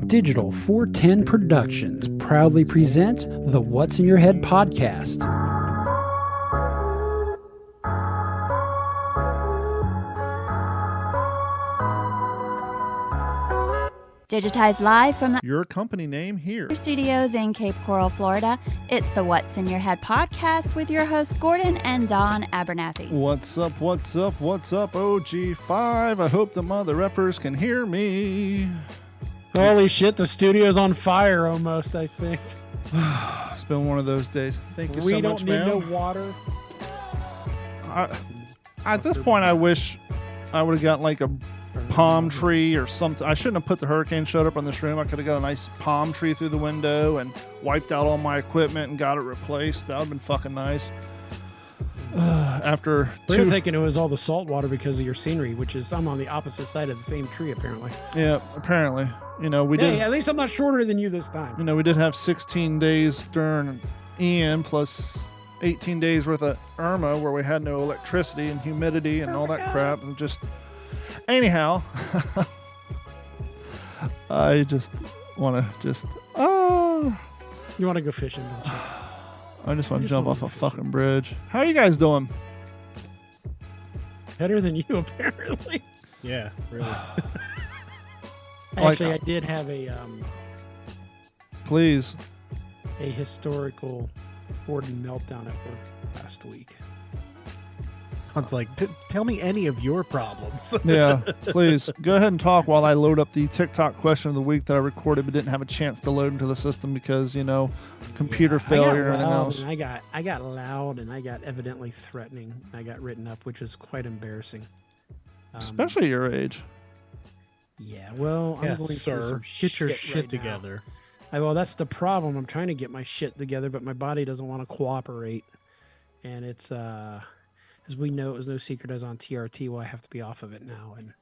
Digital 410 Productions proudly presents the What's in Your Head podcast. Digitized live from your company name here. Studios in Cape Coral, Florida. It's the What's in Your Head podcast with your hosts Gordon and Don Abernathy. What's up, what's up, what's up, OG5? I hope the mother effers can hear me. Holy shit, the studio's on fire almost, I think. It's been one of those days. Thank you so much, man. We don't need no water. At this point, I wish I would have got like a palm tree or something. I shouldn't have put the hurricane shut up on this room. I could have got a nice palm tree through the window and wiped out all my equipment and got it replaced. That would have been fucking nice. We were thinking it was all the salt water because of your scenery, which is I'm on the opposite side of the same tree apparently. Yeah, apparently. You know, we did. At least I'm not shorter than you this time. You know, we did have 16 days during Ian plus 18 days worth of Irma where we had no electricity and humidity and all that crap. And just, anyhow, I just want to You want to go fishing, don't you? I just want to jump off a fucking bridge. How are you guys doing? Better than you, apparently. Yeah, really. Actually, I did have a historical Gordon meltdown at work last week. It's like, tell me any of your problems. Yeah, please. Go ahead and talk while I load up the TikTok question of the week that I recorded but didn't have a chance to load into the system because, you know, computer failure and everything else. And I got loud and I got evidently threatening. I got written up, which was quite embarrassing. Especially your age. Yeah, well, I'm going through some get your shit shit together. Well, that's the problem. I'm trying to get my shit together, but my body doesn't want to cooperate. And it's, as we know, it was no secret I was on TRT. Well, I have to be off of it now. And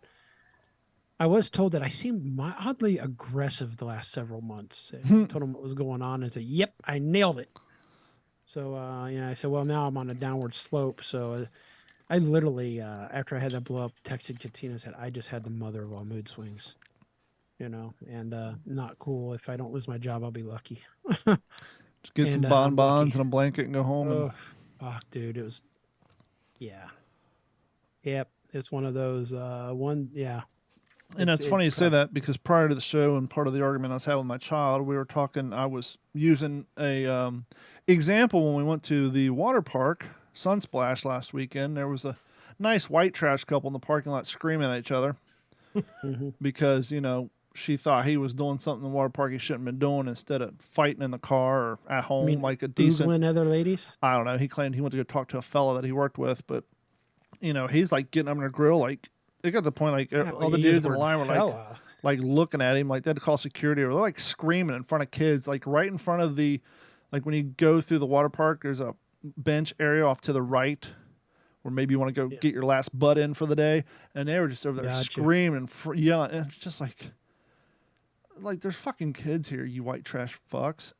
I was told that I seemed oddly aggressive the last several months. And I told them what was going on and said, yep, I nailed it. So, I said, well, now I'm on a downward slope. So I literally, after I had that blow up, texted Katina and said, I just had the mother of all mood swings, you know, and not cool. If I don't lose my job, I'll be lucky. Just get some bonbons and a blanket and go home. Oh, fuck, dude. It was, yeah. Yep. It's one of those, yeah. And it's funny you say that because prior to the show and part of the argument I was having with my child, we were talking, I was using a example when we went to the water park, Sunsplash last weekend. There was a nice white trash couple in the parking lot screaming at each other because, you know, she thought he was doing something in the water park he shouldn't have been doing instead of fighting in the car or at home like a decent. Oogling other ladies? I don't know. He claimed he went to go talk to a fella that he worked with, but, you know, he's like getting up in a grill. Like, it got to the point, like, all the dudes in the line were like looking at him, like they had to call security, or they're like screaming in front of kids, like right in front of the, like when you go through the water park, there's a bench area off to the right where maybe you want to go get your last butt in for the day, and they were just over there screaming and yelling, and it's just like there's fucking kids here, you white trash fucks.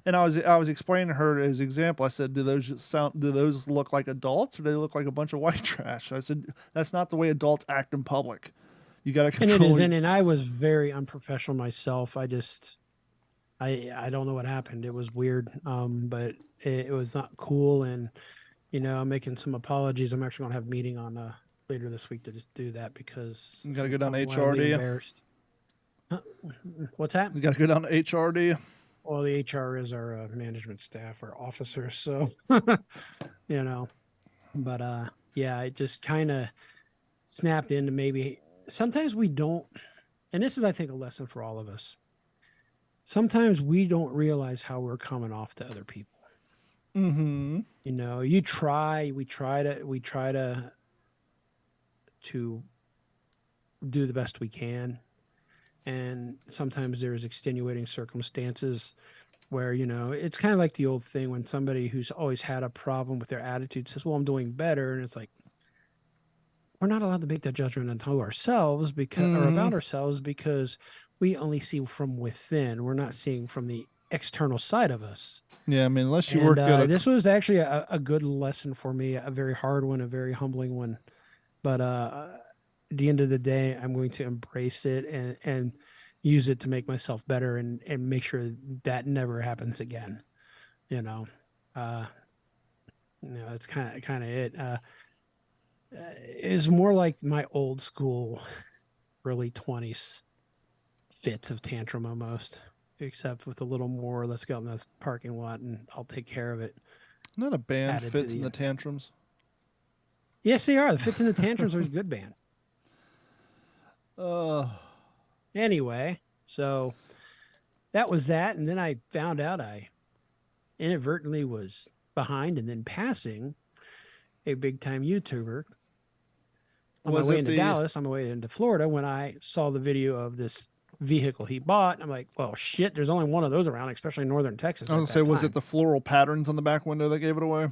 And I was explaining to her as example. I said, do those look like adults or do they look like a bunch of white trash? I said, that's not the way adults act in public. You got to control. And it is, and I was very unprofessional myself. I don't know what happened. It was weird, but it was not cool. And, you know, I'm making some apologies. I'm actually going to have a meeting on later this week to just do that because you got to go down to HR, do you? What's that? You got to go down to HR, do you? Well, the HR is our management staff, our officers. So, you know, but yeah, it just kind of snapped into maybe sometimes we don't. And this is, I think, a lesson for all of us. Sometimes we don't realize how we're coming off to other people. Mm-hmm. You know, we try to do the best we can. And sometimes there's extenuating circumstances where, you know, it's kind of like the old thing when somebody who's always had a problem with their attitude says, well, I'm doing better. And it's like, we're not allowed to make that judgment unto ourselves because, or about ourselves because we only see from within. We're not seeing from the external side of us. Yeah, I mean, unless you work at this was actually a good lesson for me, a very hard one, a very humbling one. But at the end of the day, I'm going to embrace it and use it to make myself better and make sure that never happens again. That's kind of it. It's more like my old school, early 20s fits of tantrum almost, except with a little more. Let's go out in this parking lot and I'll take care of it. Not a band Fits in the Tantrums. Yes, they are. The Fits in the Tantrums are a good band. Anyway, so that was that, and then I found out I inadvertently was behind and then passing a big time YouTuber on my way into Dallas, on my way into Florida, when I saw the video of this vehicle he bought. I'm like, well, shit, there's only one of those around, especially in northern Texas. I was going to say, was it the floral patterns on the back window that gave it away?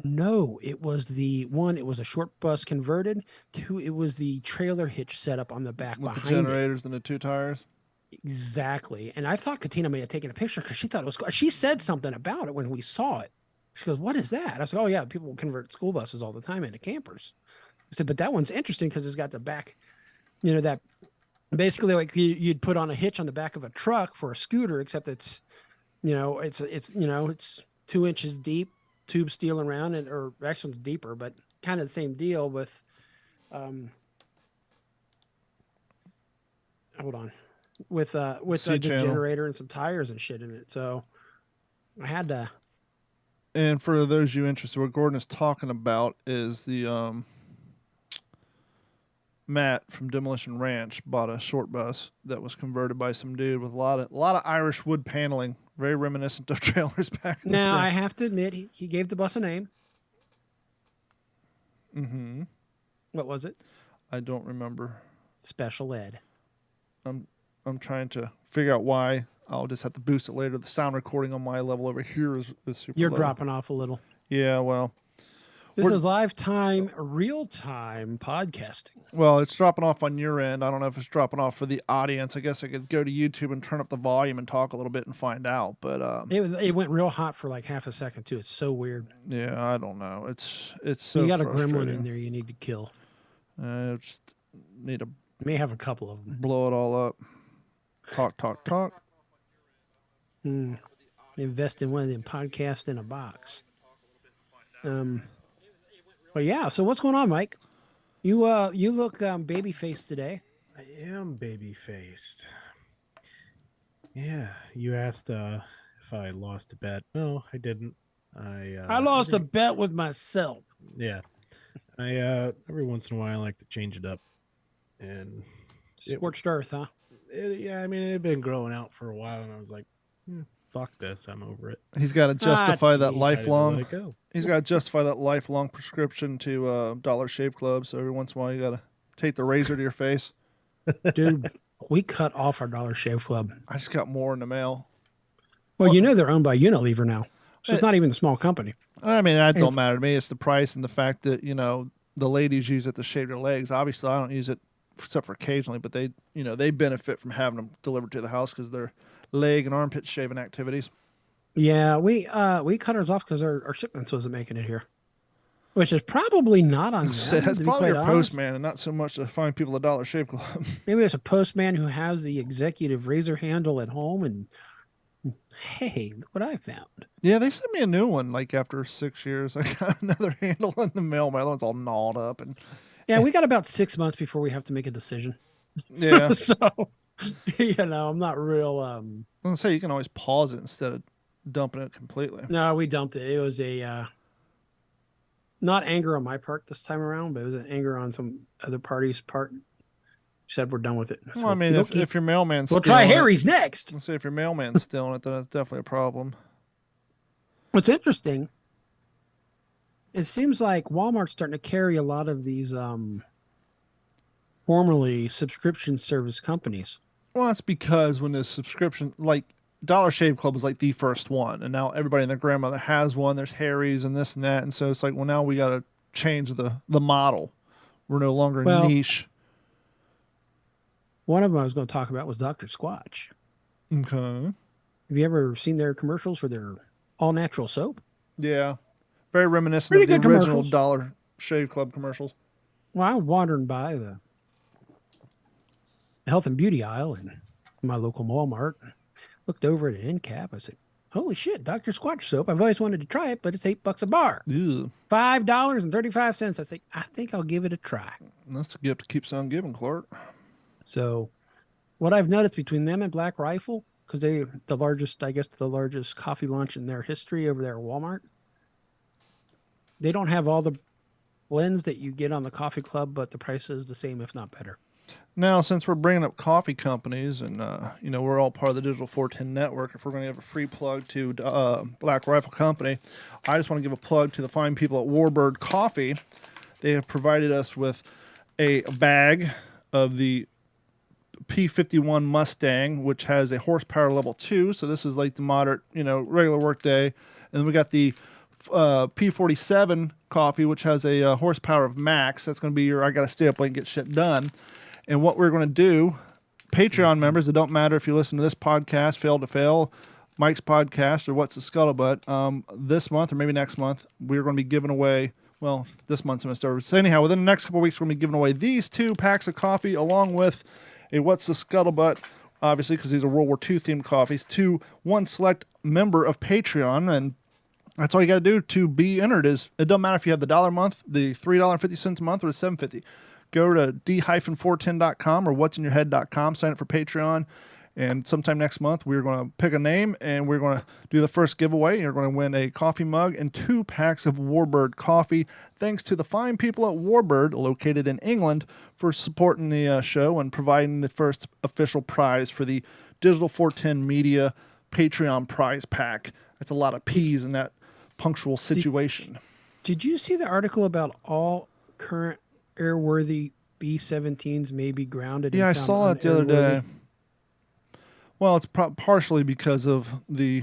No, it was the one. It was a short bus converted to. It was the trailer hitch setup on the back with behind the generators and the 2 tires. Exactly. And I thought Katina may have taken a picture because she thought it was cool. She said something about it when we saw it. She goes, "What is that?" I said, "Oh yeah, people convert school buses all the time into campers." I said, "But that one's interesting because it's got the back, that basically like you'd put on a hitch on the back of a truck for a scooter, except it's 2 inches deep." Tube steel around it, or actually it's deeper, but kind of the same deal with with the generator and some tires and shit in it. So I had to. And for those you interested, what Gordon is talking about is the Matt from Demolition Ranch bought a short bus that was converted by some dude with a lot of Irish wood paneling. Very reminiscent of trailers back in the day. Now, I have to admit, he gave the bus a name. Mm-hmm. What was it? I don't remember. Special Ed. I'm trying to figure out why. I'll just have to boost it later. The sound recording on my level over here is super You're low. dropping off a little. Yeah, well. This is lifetime, real-time podcasting. Well, it's dropping off on your end. I don't know if it's dropping off for the audience. I guess I could go to YouTube and turn up the volume and talk a little bit and find out. But it went real hot for like half a second too. It's so weird. Yeah, I don't know. It's so. You got a gremlin in there you need to kill. Just need to. You may have a couple of them. Blow it all up. Talk. Invest in one of them podcasts in a box. Well, yeah. So what's going on, Mike? You look baby-faced today. I am baby-faced. Yeah. You asked if I lost a bet. No, I didn't. I lost a bet with myself. Yeah. I every once in a while I like to change it up. And scorched earth, huh? Yeah, I mean it had been growing out for a while, and I was like, fuck this, I'm over it. He's got to justify that lifelong. Go. He's got to justify that lifelong prescription to Dollar Shave Club. So every once in a while, you got to take the razor to your face. Dude, we cut off our Dollar Shave Club. I just got more in the mail. Well, they're owned by Unilever now, so it's not even a small company. I mean, that don't matter to me. It's the price and the fact that the ladies use it to shave their legs. Obviously, I don't use it except for occasionally, but they benefit from having them delivered to the house because they're leg and armpit shaving activities. Yeah, we cut ours off because our shipments wasn't making it here, which is probably not on them. That's probably your postman, and not so much to find people at Dollar Shave Club. Maybe there's a postman who has the executive razor handle at home, and hey, look what I found. Yeah, they sent me a new one. Like after 6 years, I got another handle in the mail. My other one's all gnawed up, and yeah, we got about 6 months before we have to make a decision. Yeah, so. I'm not real. I'm gonna say you can always pause it instead of dumping it completely. No, we dumped it. It was a not anger on my part this time around, but it was an anger on some other party's part. Said we're done with it. Well, I mean, if your mailman's we'll try Harry's next. Let's say if your mailman's still in it, then that's definitely a problem. What's interesting, it seems like Walmart's starting to carry a lot of these formerly subscription service companies. Well, that's because when the subscription, like Dollar Shave Club was like the first one, and now everybody and their grandmother has one. There's Harry's and this and that, and so it's like, well, now we got to change the model. We're no longer niche. One of them I was going to talk about was Dr. Squatch. Okay. Have you ever seen their commercials for their all-natural soap? Yeah. Very reminiscent of the original Dollar Shave Club commercials. Well, I was wandering by the health and beauty aisle, and my local Walmart. Looked over at an end cap. I said, "Holy shit, Dr. Squatch soap! I've always wanted to try it, but it's $8 a bar. Ew. $5.35." I say, "I think I'll give it a try." That's a gift that keeps on giving, Clark. So, what I've noticed between them and Black Rifle, because they're the largest coffee launch in their history over there at Walmart. They don't have all the blends that you get on the coffee club, but the price is the same, if not better. Now, since we're bringing up coffee companies and, we're all part of the Digital 410 network, if we're going to have a free plug to Black Rifle Company, I just want to give a plug to the fine people at Warbird Coffee. They have provided us with a bag of the EP-53 Mustang, which has a horsepower level 2. So this is like the moderate, regular work day. And then we got the EP-47 coffee, which has a horsepower of max. That's going to be your, I got to stay up late and get shit done. And what we're going to do, Patreon members, it don't matter if you listen to this podcast, Fail to Fail, Mike's podcast, or What's the Scuttlebutt, this month or maybe next month, we're going to be giving away, well, this month's going to start. So anyhow, within the next couple of weeks, we're going to be giving away these 2 packs of coffee along with a What's the Scuttlebutt, obviously, because these are World War II themed coffees, to one select member of Patreon. And that's all you got to do to be entered. Is it doesn't matter if you have the $1 month, the $3.50 a month, or the $7.50. Go to d-410.com or what'sinyourhead.com, sign up for Patreon, and sometime next month we're going to pick a name and we're going to do the first giveaway. You're going to win a coffee mug and 2 packs of Warbird coffee. Thanks to the fine people at Warbird, located in England, for supporting the show and providing the first official prize for the Digital 410 Media Patreon prize pack. That's a lot of P's in that punctual situation. Did you see the article about all current airworthy B-17s may be grounded? Yeah, I saw that the other day. Well, it's partially because of the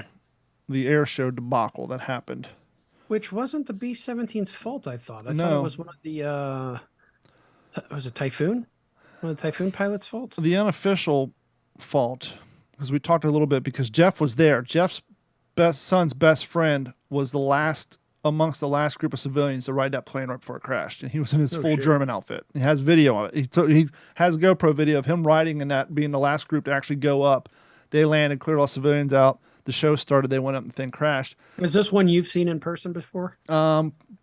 air show debacle that happened. Which wasn't the B-17's fault, I thought. I thought it was one of the, was it Typhoon? One of the Typhoon pilots' fault? The unofficial fault, because we talked a little bit, because Jeff was there. Jeff's son's best friend was amongst the last group of civilians to ride that plane right before it crashed. And he was in his full German outfit. He has video of it. He has a GoPro video of him riding in that, being the last group to actually go up. They landed, cleared all civilians out. The show started. They went up and the thing crashed. Is this one you've seen in person before?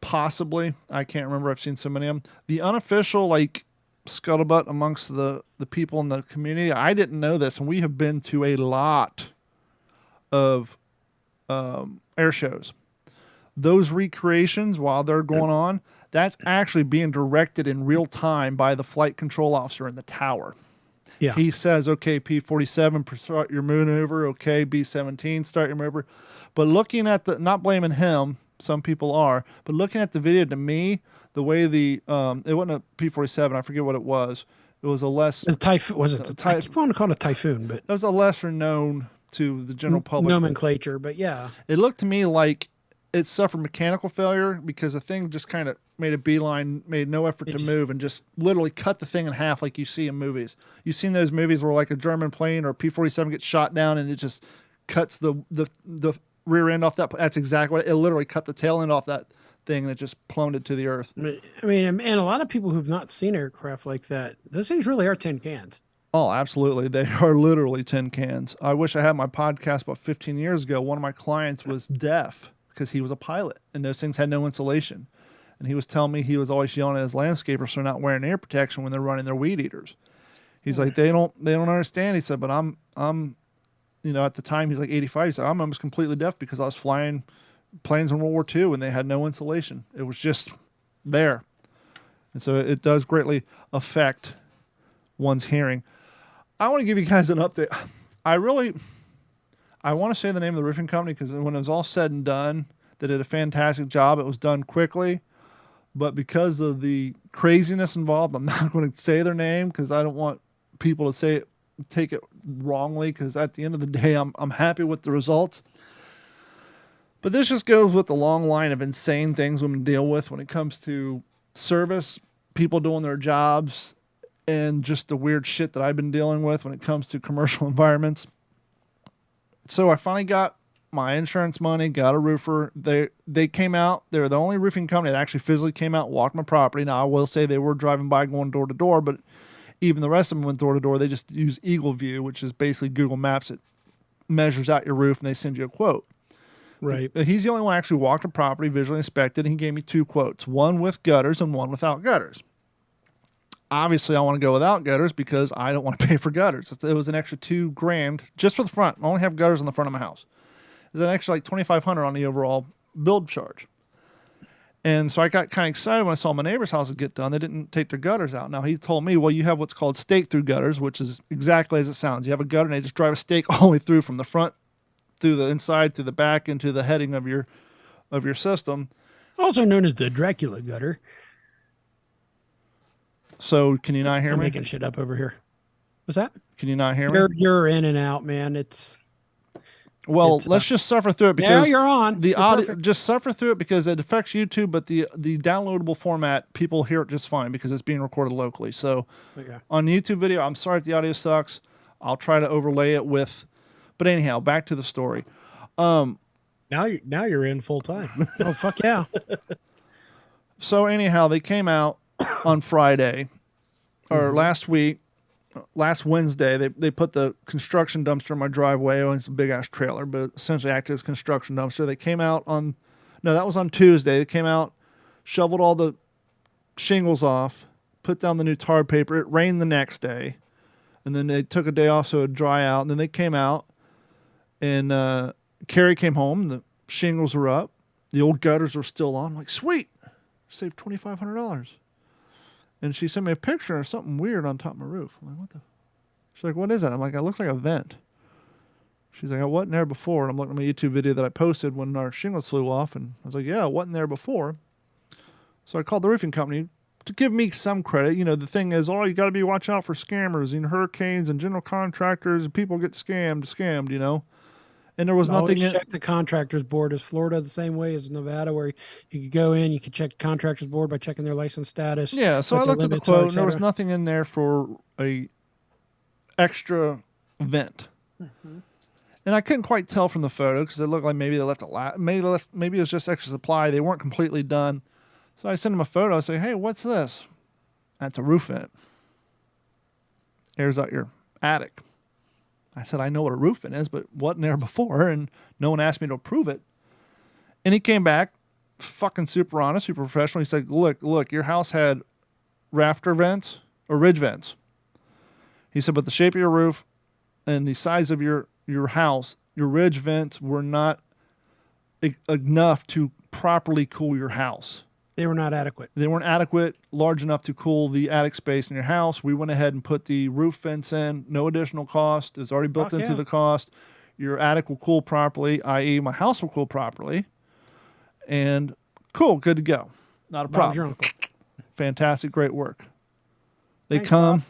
Possibly. I can't remember. I've seen so many of them. The unofficial, scuttlebutt amongst the people in the community, I didn't know this, and we have been to a lot of air shows. Those recreations, while they're going on, that's actually being directed in real time by the flight control officer in the tower. Yeah. He says, okay, P-47, start your maneuver. Okay, B-17, start your maneuver. But looking at not blaming him, some people are, but looking at the video, to me, the way it wasn't a P-47, I forget what it was. It was a less... I keep wanting to call it a Typhoon, but... It was a lesser known to the general public. Nomenclature, but yeah. It looked to me like it suffered mechanical failure because the thing just kind of made a beeline, made no effort to move, and just literally cut the thing in half like you see in movies. You've seen those movies where like a German plane or a P-47 gets shot down and it just cuts the rear end off that. That's exactly what it literally cut the tail end off that thing and it just plummeted to the earth. I mean, and a lot of people who've not seen aircraft like that, those things really are tin cans. Oh, absolutely. They are literally tin cans. I wish I had my podcast about 15 years ago. One of my clients was deaf because he was a pilot, and those things had no insulation. And he was telling me he was always yelling at his landscapers for not wearing air protection when they're running their weed eaters. He's like, they don't understand. He said, but I'm at the time he's like 85. He said, I'm almost completely deaf because I was flying planes in World War II and they had no insulation. It was just there. And so it does greatly affect one's hearing. I want to give you guys an update. I want to say the name of the roofing company because when it was all said and done, they did a fantastic job. It was done quickly, but because of the craziness involved, I'm not going to say their name because I don't want people to take it wrongly. Because at the end of the day, I'm happy with the results. But this just goes with the long line of insane things women deal with when it comes to service, people doing their jobs, and just the weird shit that I've been dealing with when it comes to commercial environments. So I finally got my insurance money, got a roofer. They came out. They're the only roofing company that actually physically came out and walked my property. Now, I will say they were driving by, going door to door, but even the rest of them went door to door. They just use Eagle View, which is basically Google Maps. It measures out your roof and they send you a quote. Right. But he's the only one who actually walked the property, visually inspected, and he gave me 2 quotes, one with gutters and one without gutters. Obviously, I want to go without gutters because I don't want to pay for gutters. It was an extra $2,000 just for the front. I only have gutters on the front of my house. It was an extra like $2,500 on the overall build charge. And so I got kind of excited when I saw my neighbor's house get done. They didn't take their gutters out. Now, he told me, well, you have what's called stake-through gutters, which is exactly as it sounds. You have a gutter, and they just drive a stake all the way through from the front, through the inside, through the back, into the heading of your system. Also known as the Dracula gutter. So, can you not hear I'm me? making shit up over here. What's that? Can you not hear me? You're in and out, man. Let's just suffer through it because now you're on. The You're audio. perfect. Just suffer through it because it affects YouTube, but the downloadable format, people hear it just fine because it's being recorded locally. So Okay. on the YouTube video, I'm sorry if the audio sucks. I'll try to overlay it with. But anyhow, back to the story. Now you're in full time. Oh, fuck yeah. So anyhow, they came out on Friday or last Wednesday. They put the construction dumpster in my driveway. It's a big ass trailer, but it essentially acted as a construction dumpster. They came out that was on Tuesday. They came out, shoveled all the shingles off, put down the new tar paper. It rained the next day, and then they took a day off so it would dry out. And then they came out, and Carrie came home. The shingles were up. The old gutters were still on. I'm like, sweet, saved $2,500. And she sent me a picture of something weird on top of my roof. I'm like, what the? She's like, what is that? I'm like, it looks like a vent. She's like, I wasn't there before. And I'm looking at my YouTube video that I posted when our shingles flew off. And I was like, yeah, I wasn't there before. So I called the roofing company to give me some credit. You know, the thing is, you got to be watching out for scammers and hurricanes and general contractors. And people get scammed, you know. And there was nothing in. Check the contractors board. Is Florida the same way as Nevada, where you could go in, you could check the contractors board by checking their license status? Yeah, so I looked at the quote, and there was nothing in there for a extra vent. Mm-hmm. And I couldn't quite tell from the photo because it looked like maybe they left maybe it was just extra supply. They weren't completely done. So I sent them a photo. I say, hey, what's this? That's a roof vent. Airs out your attic. I said, I know what a roof vent is, but wasn't there before, and no one asked me to approve it. And he came back, fucking super honest, super professional. He said, look, your house had rafter vents or ridge vents. He said, but the shape of your roof and the size of your house, your ridge vents were not enough to properly cool your house. They were not adequate. They weren't adequate, large enough to cool the attic space in your house. We went ahead and put the roof vents in, no additional cost. It's already built into the cost. Your attic will cool properly, i.e. my house will cool properly. And cool, good to go. Not a problem. Your uncle. Fantastic, great work. Thanks, Bob.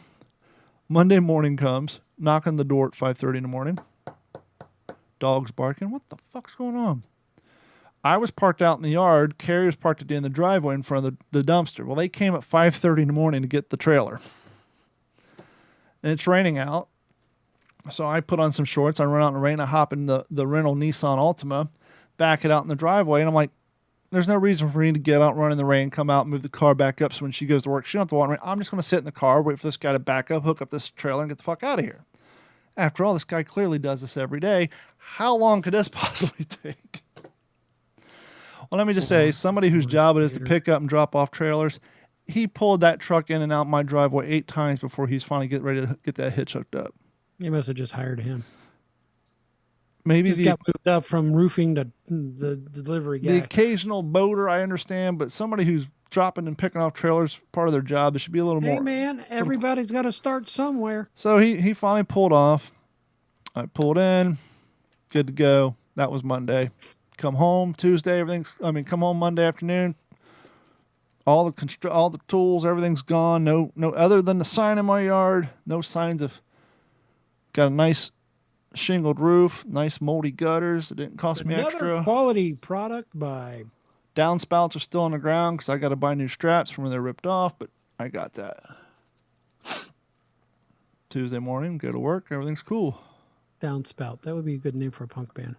Monday morning comes, knock on the door at 5:30 in the morning. Dogs barking. What the fuck's going on? I was parked out in the yard. Carrie was parked at the end of the driveway in front of the dumpster. Well, they came at 5:30 in the morning to get the trailer. And it's raining out. So I put on some shorts. I run out in the rain. I hop in the rental Nissan Altima, back it out in the driveway. And I'm like, there's no reason for me to get out, run in the rain, come out, move the car back up. So when she goes to work, she don't have to walk in the rain. I'm just going to sit in the car, wait for this guy to back up, hook up this trailer, and get the fuck out of here. After all, this guy clearly does this every day. How long could this possibly take? Well, let me just say, somebody whose job it is to pick up and drop off trailers, he pulled that truck in and out my driveway 8 times before he's finally ready to get that hitch hooked up. You must have just hired him. Maybe just got moved up from roofing to the delivery guy. The occasional boater, I understand, but somebody who's dropping and picking off trailers, part of their job, it should be a little more. Hey, man, everybody's got to start somewhere. So he finally pulled off. I pulled in, good to go. That was Monday. Come home Tuesday, come home Monday afternoon. All the tools, everything's gone. No, other than the sign in my yard, no signs of. Got a nice shingled roof, nice moldy gutters. It didn't cost me extra. Another quality product by. Downspouts are still on the ground because I got to buy new straps from when they're ripped off, but I got that. Tuesday morning, go to work, everything's cool. Downspout. That would be a good name for a punk band.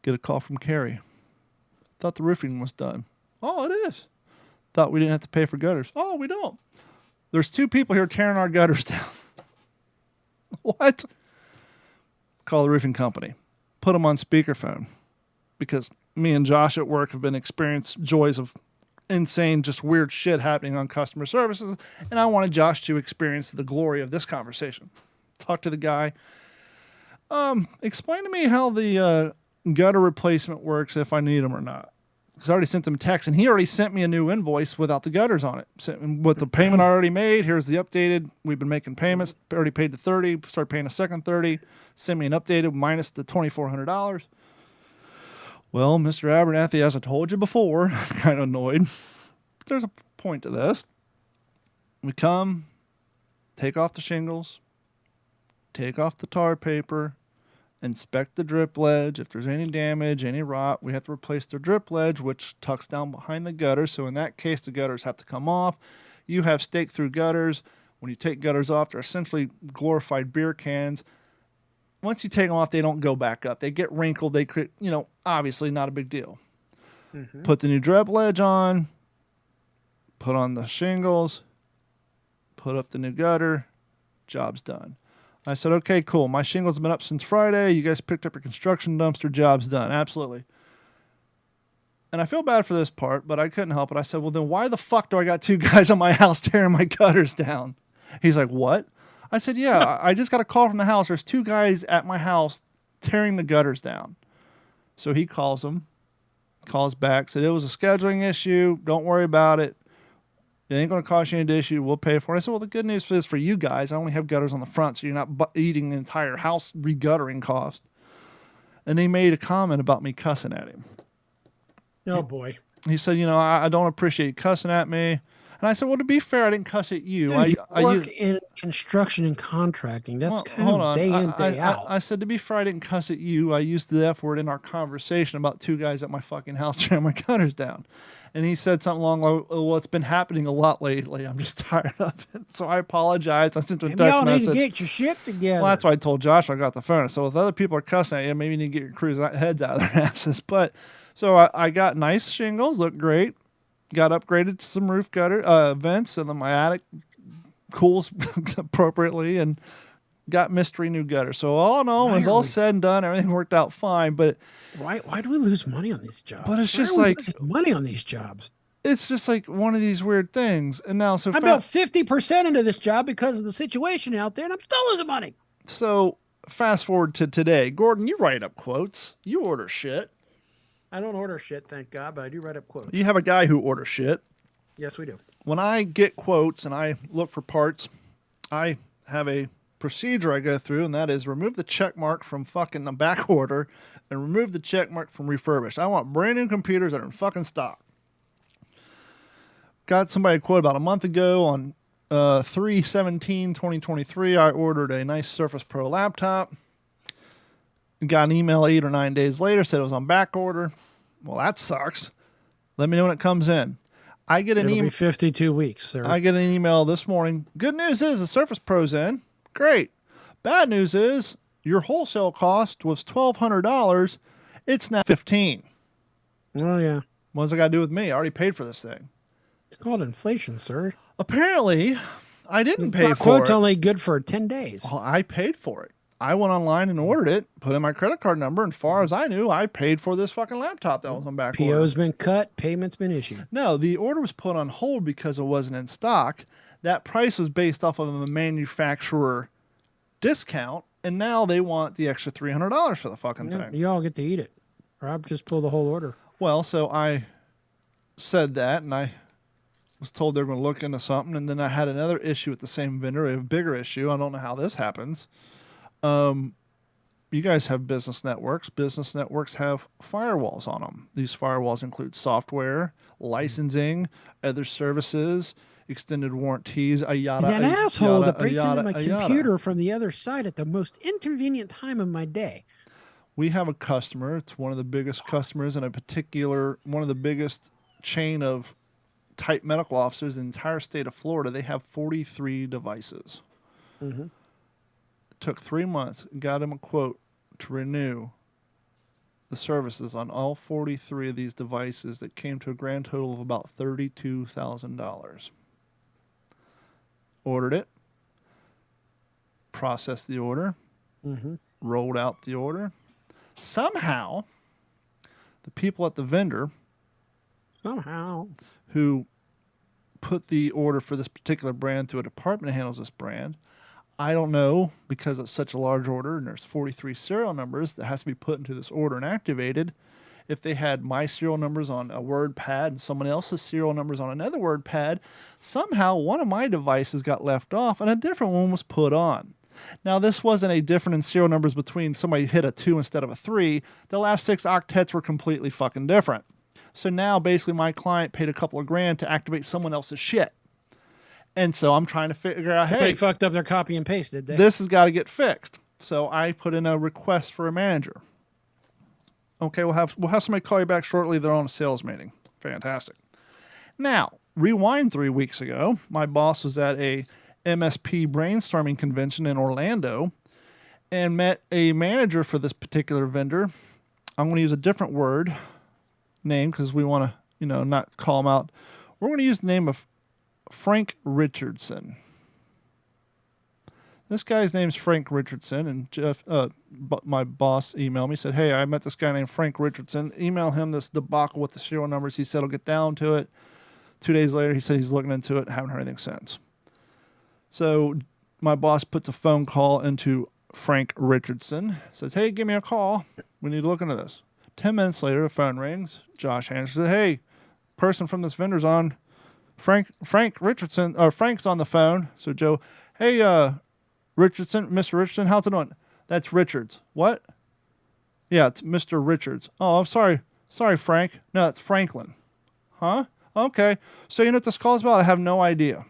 Get a call from Carrie. Thought the roofing was done. Oh, it is. Thought we didn't have to pay for gutters. Oh, we don't. There's 2 people here tearing our gutters down. What? Call the roofing company. Put them on speakerphone. Because me and Josh at work have been experiencing joys of insane, just weird shit happening on customer services. And I wanted Josh to experience the glory of this conversation. Talk to the guy. Explain to me how the gutter replacement works if I need them or not. Because I already sent him a text, and he already sent me a new invoice without the gutters on it. With the payment I already made, here's the updated. We've been making payments. Already paid the $30. Started paying a second $30. Send me an updated minus the $2,400. Well, Mr. Abernathy, as I told you before, I'm kind of annoyed. But there's a point to this. We come, take off the shingles, take off the tar paper, inspect the drip ledge. If there's any damage, any rot, we have to replace the drip ledge, which tucks down behind the gutter. So in that case, the gutters have to come off. You have stake-through gutters. When you take gutters off, they're essentially glorified beer cans. Once you take them off, they don't go back up. They get wrinkled. They create, obviously not a big deal. Mm-hmm. Put the new drip ledge on. Put on the shingles. Put up the new gutter. Job's done. I said, okay, cool. My shingles have been up since Friday. You guys picked up your construction dumpster. Job's done. Absolutely. And I feel bad for this part, but I couldn't help it. I said, well, then why the fuck do I got two guys on my house tearing my gutters down? He's like, what? I said, yeah, I just got a call from the house. There's two guys at my house tearing the gutters down. So he calls back, said it was a scheduling issue. Don't worry about it. It ain't going to cost you any issue. We'll pay for it. I said, well, the good news is for you guys, I only have gutters on the front, so you're not eating the entire house reguttering cost. And he made a comment about me cussing at him. Oh, boy. He said, I don't appreciate you cussing at me. And I said, well, to be fair, I didn't cuss at you. Dude, I work in construction and contracting. That's day in, day out. I said, to be fair, I didn't cuss at you. I used the F word in our conversation about two guys at my fucking house tearing my gutters down. And he said something along, well, it's been happening a lot lately. I'm just tired of it. So I apologize. I sent him a text message. Y'all need to get your shit together. Well, that's why I told Josh I got the phone. So if other people are cussing at you, maybe you need to get your crew's heads out of their asses. But so I got nice shingles, looked great. Got upgraded to some roof gutter vents, and then my attic cools appropriately, and got mystery new gutter. So all in all, when it's all said and done, everything worked out fine. But why do we lose money on these jobs? But it's just like money on these jobs. It's just like one of these weird things. And now, so I built 50% into this job because of the situation out there, and I'm still losing money. So fast forward to today, Gordon. You write up quotes. You order shit. I don't order shit, thank God, but I do write up quotes. You have a guy who orders shit. Yes, we do. When I get quotes and I look for parts, I have a procedure I go through, and that is remove the check mark from fucking the back order and remove the check mark from refurbished. I want brand new computers that are in fucking stock. Got somebody a quote about a month ago on 3/17/2023. I ordered a nice Surface Pro laptop. Got an email 8 or 9 days later, said it was on back order. Well, that sucks. Let me know when it comes in. I get an email. 52 weeks, sir. I get an email this morning. Good news is the Surface Pro's in. Great. Bad news is your wholesale cost was $1,200. It's now $1,500. Oh, yeah. What's it got to do with me? I already paid for this thing. It's called inflation, sir. Apparently, I didn't pay for it. Quote's only good for 10 days. Well, I paid for it. I went online and ordered it, put in my credit card number, and as far as I knew, I paid for this fucking laptop that was on back order. PO's been cut, payment's been issued. No, the order was put on hold because it wasn't in stock. That price was based off of a manufacturer discount, and now they want the extra $300 for the fucking thing. You all get to eat it. Rob just pulled the whole order. Well, so I said that, and I was told they were going to look into something, and then I had another issue with the same vendor, a bigger issue. I don't know how this happens. You guys have business networks. Business networks have firewalls on them. These firewalls include software, licensing, other services, extended warranties, a yada. And that asshole that breaks into my computer from the other side at the most inconvenient time of my day. We have a customer. It's one of the biggest customers in a particular, one of the biggest chain of type medical offices in the entire state of Florida. They have 43 devices. Mm-hmm. Took 3 months, got him a quote to renew the services on all 43 of these devices that came to a grand total of about $32,000. Ordered it. processed the order, rolled out the order. Somehow, the people at the vendor who put the order for this particular brand through a department that handles this brand, I don't know, because it's such a large order and there's 43 serial numbers that has to be put into this order and activated. If they had my serial numbers on a word pad and someone else's serial numbers on another word pad, somehow one of my devices got left off and a different one was put on. Now, this wasn't a difference in serial numbers between somebody hit a 2 instead of a 3. The last 6 octets were completely fucking different. So now, basically, my client paid a couple of grand to activate someone else's shit. And so I'm trying to figure out, hey, they fucked up their copy and paste, did they? This has got to get fixed. So I put in a request for a manager. Okay, we'll have somebody call you back shortly. They're on a sales meeting. Fantastic. Now, rewind 3 weeks ago. My boss was at a MSP brainstorming convention in Orlando and met a manager for this particular vendor. I'm going to use a different name because we want to, not call him out. We're going to use the name of Frank Richardson. This guy's name's Frank Richardson, and Jeff, my boss, emailed me, said, hey, I met this guy named Frank Richardson. Email him this debacle with the serial numbers. He said he'll get down to it. 2 days later, he said he's looking into it. Haven't heard anything since. So my boss puts a phone call into Frank Richardson, says, hey, give me a call. We need to look into this. 10 minutes later, the phone rings. Josh answers it. Hey, person from this vendor's on. Frank Richardson, or Frank's on the phone. So Joe, hey, Richardson, Mr. Richardson, how's it going? That's Richards. What? Yeah, it's Mr. Richards. Oh, I'm sorry. Sorry, Frank. No, it's Franklin. Huh? Okay. So you know what this call is about? I have no idea.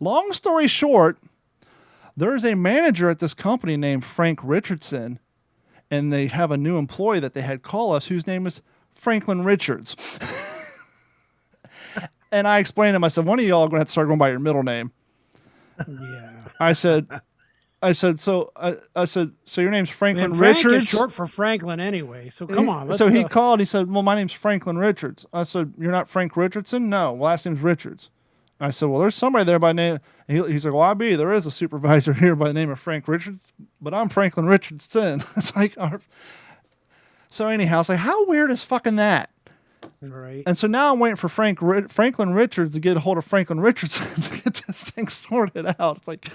Long story short, there's a manager at this company named Frank Richardson, and they have a new employee that they had call us whose name is Franklin Richards. And I explained to him, I said, one of y'all are going to have to start going by your middle name. Yeah. I said, so your name's Franklin Frank Richards? is short for Franklin anyway, so come on. So he called, he said, well, my name's Franklin Richards. I said, you're not Frank Richardson? No, last name's Richards. I said, well, there's somebody there by name. He's like, well, there is a supervisor here by the name of Frank Richards, but I'm Franklin Richardson. It's like, so anyhow, it's like, how weird is fucking that? Right. And so now I'm waiting for Franklin Richards to get a hold of Franklin Richardson to get this thing sorted out. It's like,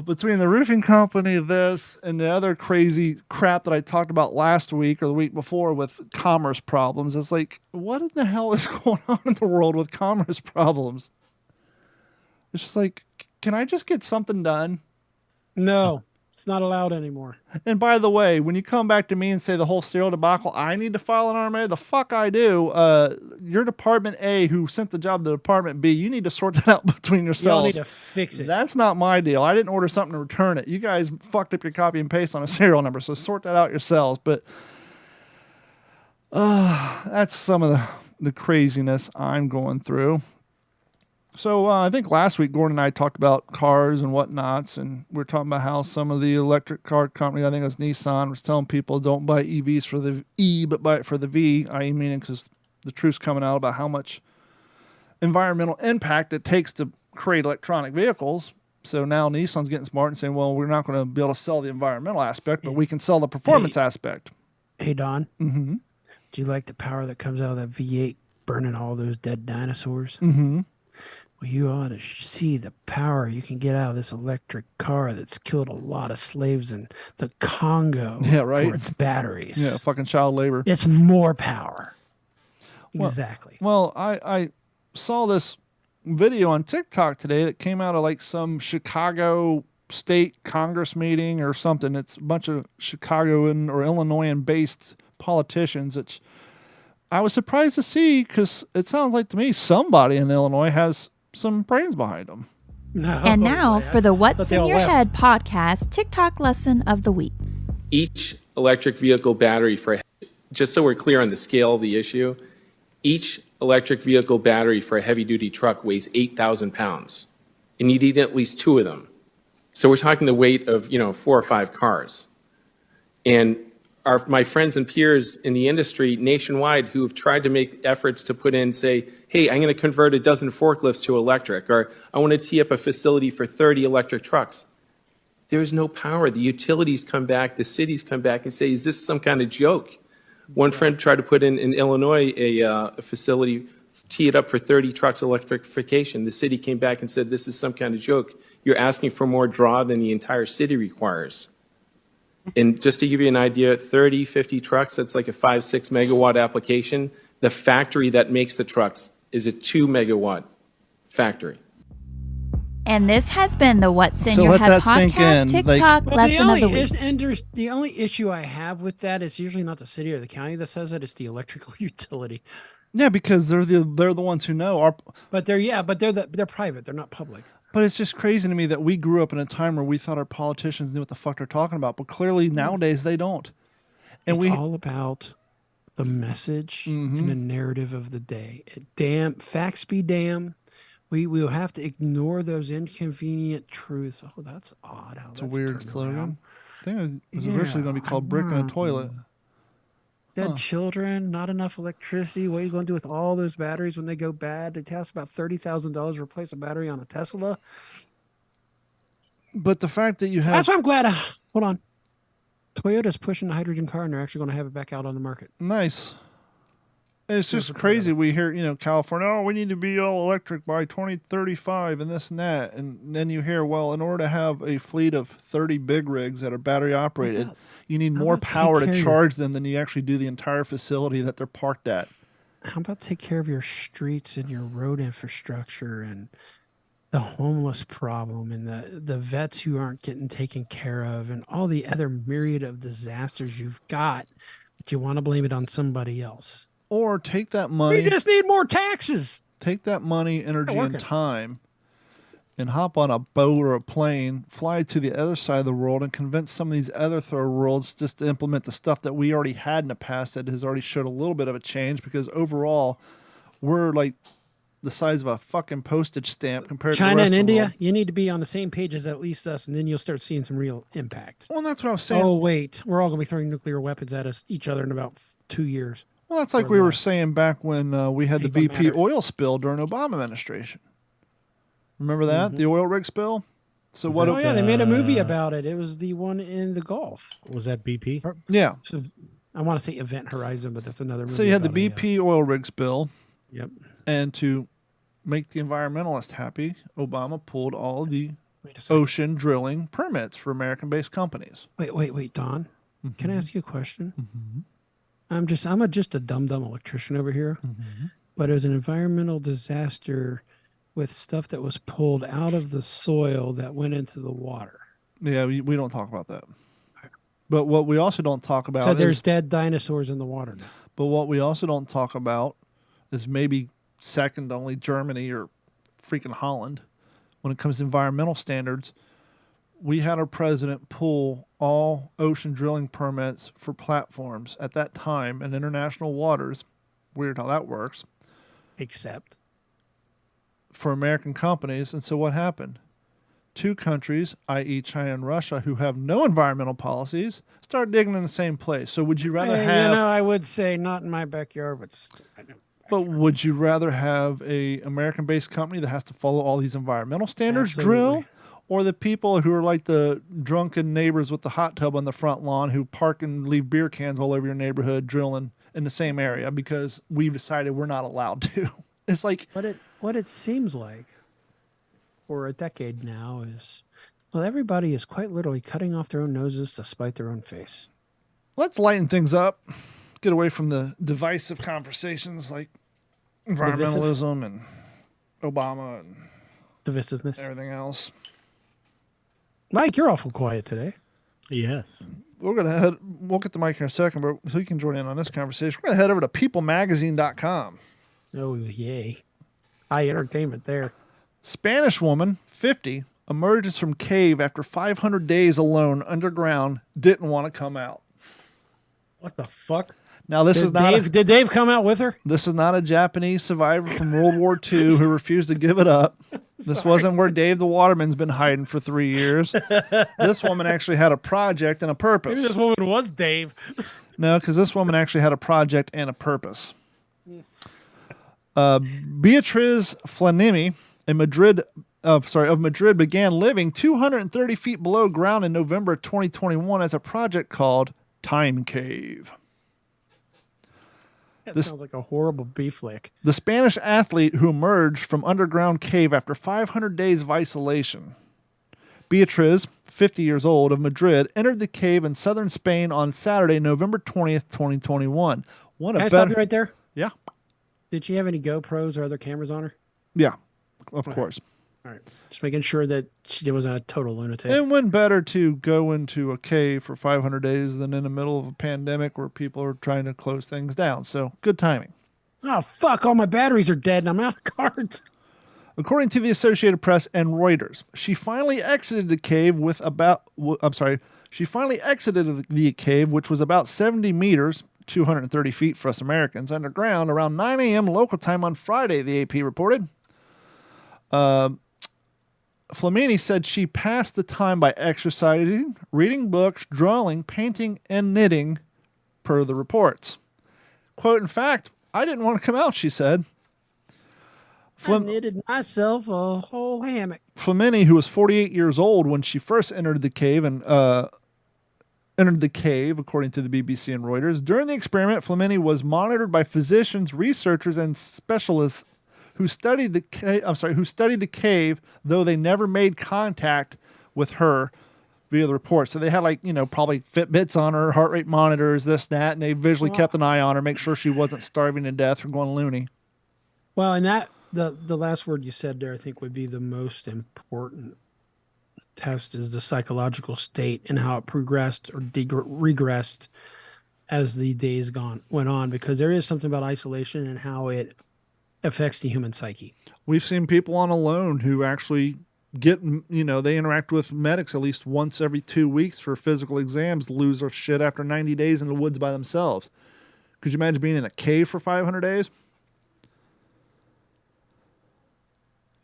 between the roofing company, this, and the other crazy crap that I talked about last week or the week before with commerce problems, it's like, what in the hell is going on in the world with commerce problems? It's just like, can I just get something done? No, it's not allowed anymore. And by the way, when you come back to me and say the whole serial debacle, I need to file an RMA, the fuck I do. Your Department A, who sent the job to Department B, you need to sort that out between yourselves. You need to fix it. That's not my deal. I didn't order something to return it. You guys fucked up your copy and paste on a serial number, so sort that out yourselves. But that's some of the craziness I'm going through. So I think last week Gordon and I talked about cars and whatnots, and we were talking about how some of the electric car company, I think it was Nissan, was telling people don't buy EVs for the E, but buy it for the V, i.e. meaning because the truth's coming out about how much environmental impact it takes to create electronic vehicles. So now Nissan's getting smart and saying, well, we're not going to be able to sell the environmental aspect, but we can sell the performance aspect. Hey, Don. Mm-hmm. Do you like the power that comes out of that V8 burning all those dead dinosaurs? Mm-hmm. Well, you ought to see the power you can get out of this electric car that's killed a lot of slaves in the Congo for its batteries. Yeah, fucking child labor. It's more power. Well, exactly. Well, I saw this video on TikTok today that came out of like some Chicago state Congress meeting or something. It's a bunch of Chicagoan or Illinoisan-based politicians. I was surprised to see because it sounds like to me somebody in Illinois has some brains behind them. No, and now for the What's in Your Head podcast TikTok lesson of the week. Each electric vehicle battery just so we're clear on the scale of the issue, each electric vehicle battery for a heavy-duty truck weighs 8,000 pounds. And you need at least 2 of them. So we're talking the weight of, 4 or 5 cars. And are my friends and peers in the industry nationwide who have tried to make efforts to put in, say, hey, I'm going to convert a dozen forklifts to electric, or I want to tee up a facility for 30 electric trucks. There's no power. The utilities come back, the cities come back and say, is this some kind of joke? One friend tried to put in Illinois a facility, tee it up for 30 trucks electrification. The city came back and said, this is some kind of joke. You're asking for more draw than the entire city requires. And just to give you an idea, 30, 50 trucks, that's like a 5-6 megawatt application. The factory that makes the trucks is a 2 megawatt factory. And this has been the What's in So Your let Head that sink podcast in, TikTok Well, lesson of the week. the only issue I have with that is usually not the city or the county that says it; it's the electrical utility. Yeah, because they're the ones who know. But they're private; they're not public. But it's just crazy to me that we grew up in a time where we thought our politicians knew what the fuck they're talking about, but clearly nowadays they don't. And It's all about the message and the narrative of the day. Damn, facts be damn. We will have to ignore those inconvenient truths. Oh, that's odd. How it's a weird slogan. I think it was originally going to be called "Brick in a Toilet." Dead children, not enough electricity. What are you going to do with all those batteries when they go bad? It costs about $30,000 to replace a battery on a Tesla. But the fact that you have... That's why I'm glad. Hold on. Toyota's pushing the hydrogen car, and they're actually going to have it back out on the market. Nice. It's just crazy. We hear, California, oh, we need to be all electric by 2035 and this and that. And then you hear, well, in order to have a fleet of 30 big rigs that are battery operated, you need more power to charge them than you actually do the entire facility that they're parked at. How about take care of your streets and your road infrastructure and the homeless problem and the vets who aren't getting taken care of and all the other myriad of disasters you've got, but you want to blame it on somebody else. Or take that money. We just need more taxes. Take that money, energy, and time and hop on a boat or a plane, fly to the other side of the world and convince some of these other third worlds just to implement the stuff that we already had in the past that has already showed a little bit of a change, because overall we're like the size of a fucking postage stamp compared to China the rest and of the India. world. You need to be on the same page as at least us, and then you'll start seeing some real impact. Well, that's what I was saying. Oh, wait. We're all going to be throwing nuclear weapons at each other in about 2 years. Well, that's like we were saying back when we had the Ain't gonna BP matter. oil spill during Obama administration. Remember that? The oil rig spill? So what? Oh, yeah, they made a movie about it. It was the one in the Gulf. Was that BP? Yeah. So I want to say Event Horizon, but that's another movie. So you had the about BP oil rig spill. Yep. And to make the environmentalists happy, Obama pulled all the Wait a second. ocean drilling permits for American-based companies. Wait, Don. Can I ask you a question? I'm just a dumb electrician over here. But it was an environmental disaster with stuff that was pulled out of the soil that went into the water. Yeah, we don't talk about that. But what we also don't talk about So there's dead dinosaurs in the water now. But what we also don't talk about is maybe second to only Germany or freaking Holland when it comes to environmental standards. We had our president pull all ocean drilling permits for platforms at that time in international waters. Weird how that works. Except For American companies. And so what happened? Two countries, i.e. China and Russia, who have no environmental policies, start digging in the same place. So would you rather have... I would say not in my backyard, but But would you rather have a American-based company that has to follow all these environmental standards Absolutely. drill, or the people who are like the drunken neighbors with the hot tub on the front lawn who park and leave beer cans all over your neighborhood drilling in the same area because we've decided we're not allowed to? It's like... What it seems like for a decade now is, well, everybody is quite literally cutting off their own noses to spite their own face. Let's lighten things up. Get away from the divisive conversations like environmentalism and Obama and Divisiveness. everything else. Mike, you're awful quiet today. Yes. We'll get the mic here in a second, but so you can join in on this conversation. We're going to head over to peoplemagazine.com. Oh, yay. High entertainment there. Spanish woman, 50, emerges from cave after 500 days alone underground, didn't want to come out. What the fuck? Now, this is not Did Dave come out with her? This is not a Japanese survivor from World War II who refused to give it up. This wasn't where Dave the Waterman's been hiding for 3 years. This woman actually had a project and a purpose. Maybe this woman was Dave. No, because this woman actually had a project and a purpose. Beatriz Flanimi of Madrid began living 230 feet below ground in November 2021 as a project called Time Cave. That sounds like a horrible B-flick. The Spanish athlete who emerged from underground cave after 500 days of isolation. Beatriz, 50 years old, of Madrid, entered the cave in southern Spain on Saturday, November 20th, 2021. Can I stop you right there? Yeah. Did she have any GoPros or other cameras on her? Yeah, of course. All right. Just making sure that she wasn't a total lunatic. And when better to go into a cave for 500 days than in the middle of a pandemic where people are trying to close things down. So good timing. Oh, fuck. All my batteries are dead and I'm out of cards. According to the Associated Press and Reuters, she finally exited the cave the cave, which was about 70 meters, 230 feet for us Americans, underground around 9 a.m. local time on Friday, the AP reported. Flamini said she passed the time by exercising, reading books, drawing, painting, and knitting, per the reports. Quote, in fact, I didn't want to come out, she said. I knitted myself a whole hammock. Flamini, who was 48 years old when she first entered the cave, according to the BBC and Reuters. During the experiment, Flamini was monitored by physicians, researchers, and specialists who studied the cave, though they never made contact with her via the report. So they had probably Fitbits on her, heart rate monitors, this, that, and they visually kept an eye on her, make sure she wasn't starving to death or going loony. Well, and that the last word you said there, I think, would be the most important test, is the psychological state and how it progressed or regressed as the days went on, because there is something about isolation and how it affects the human psyche. We've seen people on a loan who actually they interact with medics at least once every 2 weeks for physical exams, lose their shit after 90 days in the woods by themselves. Could you imagine being in a cave for 500 days?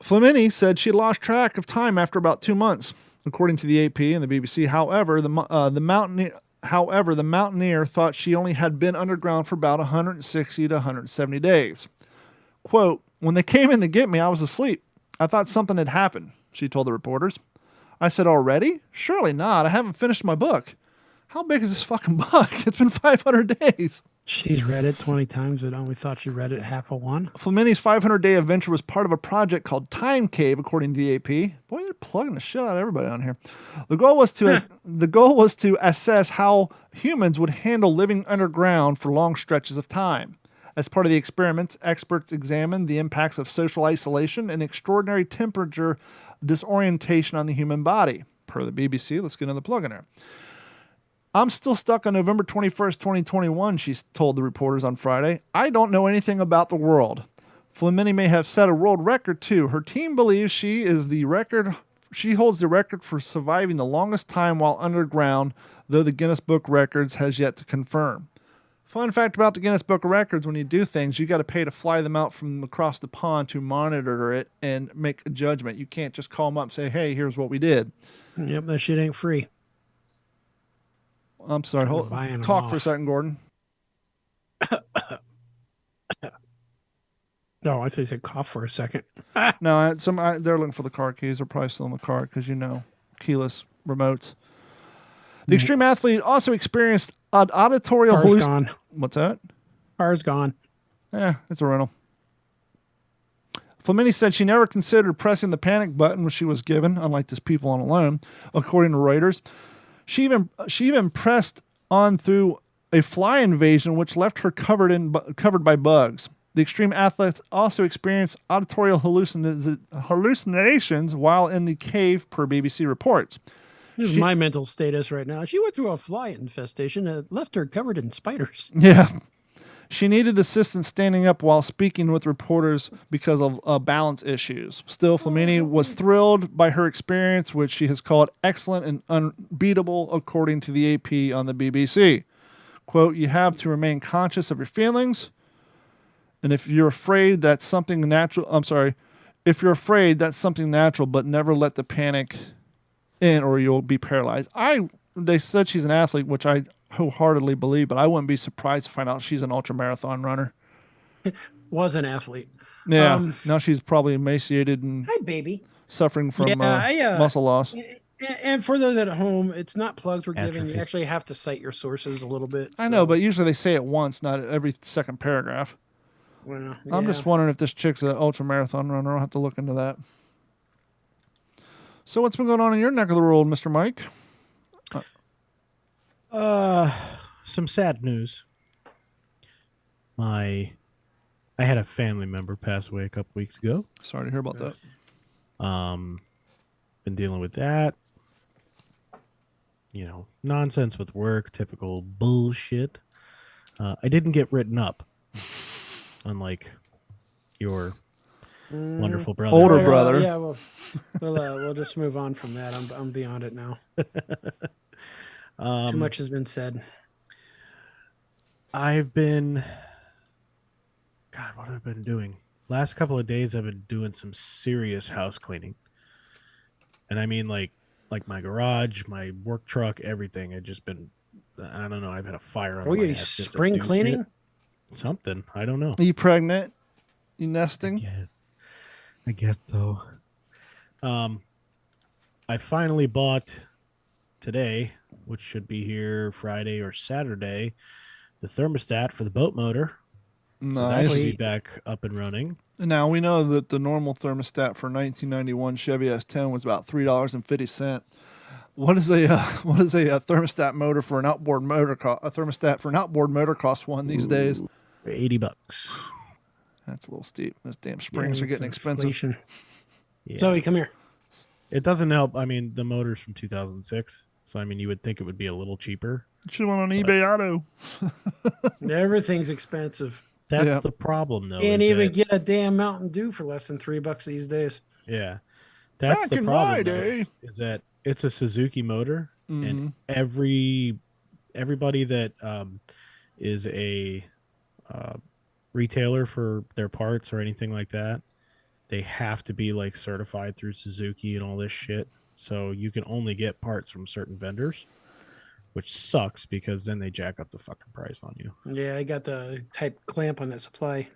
Flamini said she lost track of time after about 2 months, according to the AP and the BBC. However, the mountaineer thought she only had been underground for about 160 to 170 days. Quote, when they came in to get me, I was asleep. I thought something had happened, she told the reporters. I said, already? Surely not. I haven't finished my book. How big is this fucking book? It's been 500 days. She's read it 20 times, but only thought she read it half of one. Flamini's 500-day adventure was part of a project called Time Cave, according to the AP. Boy, they're plugging the shit out of everybody on here. The goal was to assess how humans would handle living underground for long stretches of time. As part of the experiments, experts examined the impacts of social isolation and extraordinary temperature disorientation on the human body. Per the BBC, let's get another plug in there. I'm still stuck on November 21st, 2021, she told the reporters on Friday. I don't know anything about the world. Flamini may have set a world record too. Her team believes she holds the record for surviving the longest time while underground, though the Guinness Book of Records has yet to confirm. Fun fact about the Guinness Book of Records, when you do things, you got to pay to fly them out from across the pond to monitor it and make a judgment. You can't just call them up and say, hey, here's what we did. Yep, that shit ain't free. I'm sorry. Talk for a second, Gordon. No, I thought you said cough for a second. No, they're looking for the car keys. They're probably still in the car because, keyless remotes. The extreme athlete also experienced auditorial hallucination. Gone. What's that? Car's gone. It's a rental. Flamini said she never considered pressing the panic button when she was given, unlike these people on a loan, according to Reuters. She even pressed on through a fly invasion, which left her covered by bugs. The extreme athletes also experienced auditorial hallucinations while in the cave, per BBC reports. This is my mental status right now. She went through a fly infestation that left her covered in spiders. Yeah. She needed assistance standing up while speaking with reporters because of balance issues. Still, Flamini was thrilled by her experience, which she has called excellent and unbeatable, according to the AP on the BBC. Quote, you have to remain conscious of your feelings. And if you're afraid that's something natural, if you're afraid that's something natural, but never let the panic in or you'll be paralyzed. They said she's an athlete, which I wholeheartedly believe, but I wouldn't be surprised to find out she's an ultramarathon runner. Was an athlete. Yeah. Now she's probably emaciated and hi, baby. Suffering from muscle loss. And for those at home, it's not plugs we're giving. You actually have to cite your sources a little bit. So. I know, but usually they say it once, not every second paragraph. Well, yeah. I'm just wondering if this chick's an ultramarathon runner. I'll have to look into that. So what's been going on in your neck of the world, Mr. Mike? Some sad news. I had a family member pass away a couple weeks ago. Sorry to hear about that. Been dealing with that. You know, nonsense with work, typical bullshit. I didn't get written up, unlike your wonderful brother. Older brother. Yeah, we'll just move on from that. I'm beyond it now. Too much has been said. I've been... God, what have I been doing? Last couple of days, I've been doing some serious house cleaning. And I mean, like my garage, my work truck, everything. I've just been... I don't know. I've had a fire on my you head. spring cleaning? Something. I don't know. Are you pregnant? You nesting? Yes. I guess so. I finally bought today, which should be here Friday or Saturday, the thermostat for the boat motor. Nice. So that should be back up and running. Now, we know that the normal thermostat for 1991 Chevy S10 was about $3.50. What is a thermostat motor for an outboard motor a thermostat for an outboard motor costs one these days? $80. That's a little steep. Those damn springs are getting expensive. Yeah. Zoe, come here. It doesn't help. I mean, the motor's from 2006, so I mean, you would think it would be a little cheaper. You should have went on eBay Auto. Everything's expensive. That's the problem, though. Can't even get a damn Mountain Dew for less than $3 these days. Yeah, that's Back the in problem. my day. Is that it's a Suzuki motor, and everybody that is a retailer for their parts or anything like that, they have to be like certified through Suzuki and all this shit. So you can only get parts from certain vendors, which sucks because then they jack up the fucking price on you. Yeah, I got the type clamp on that supply.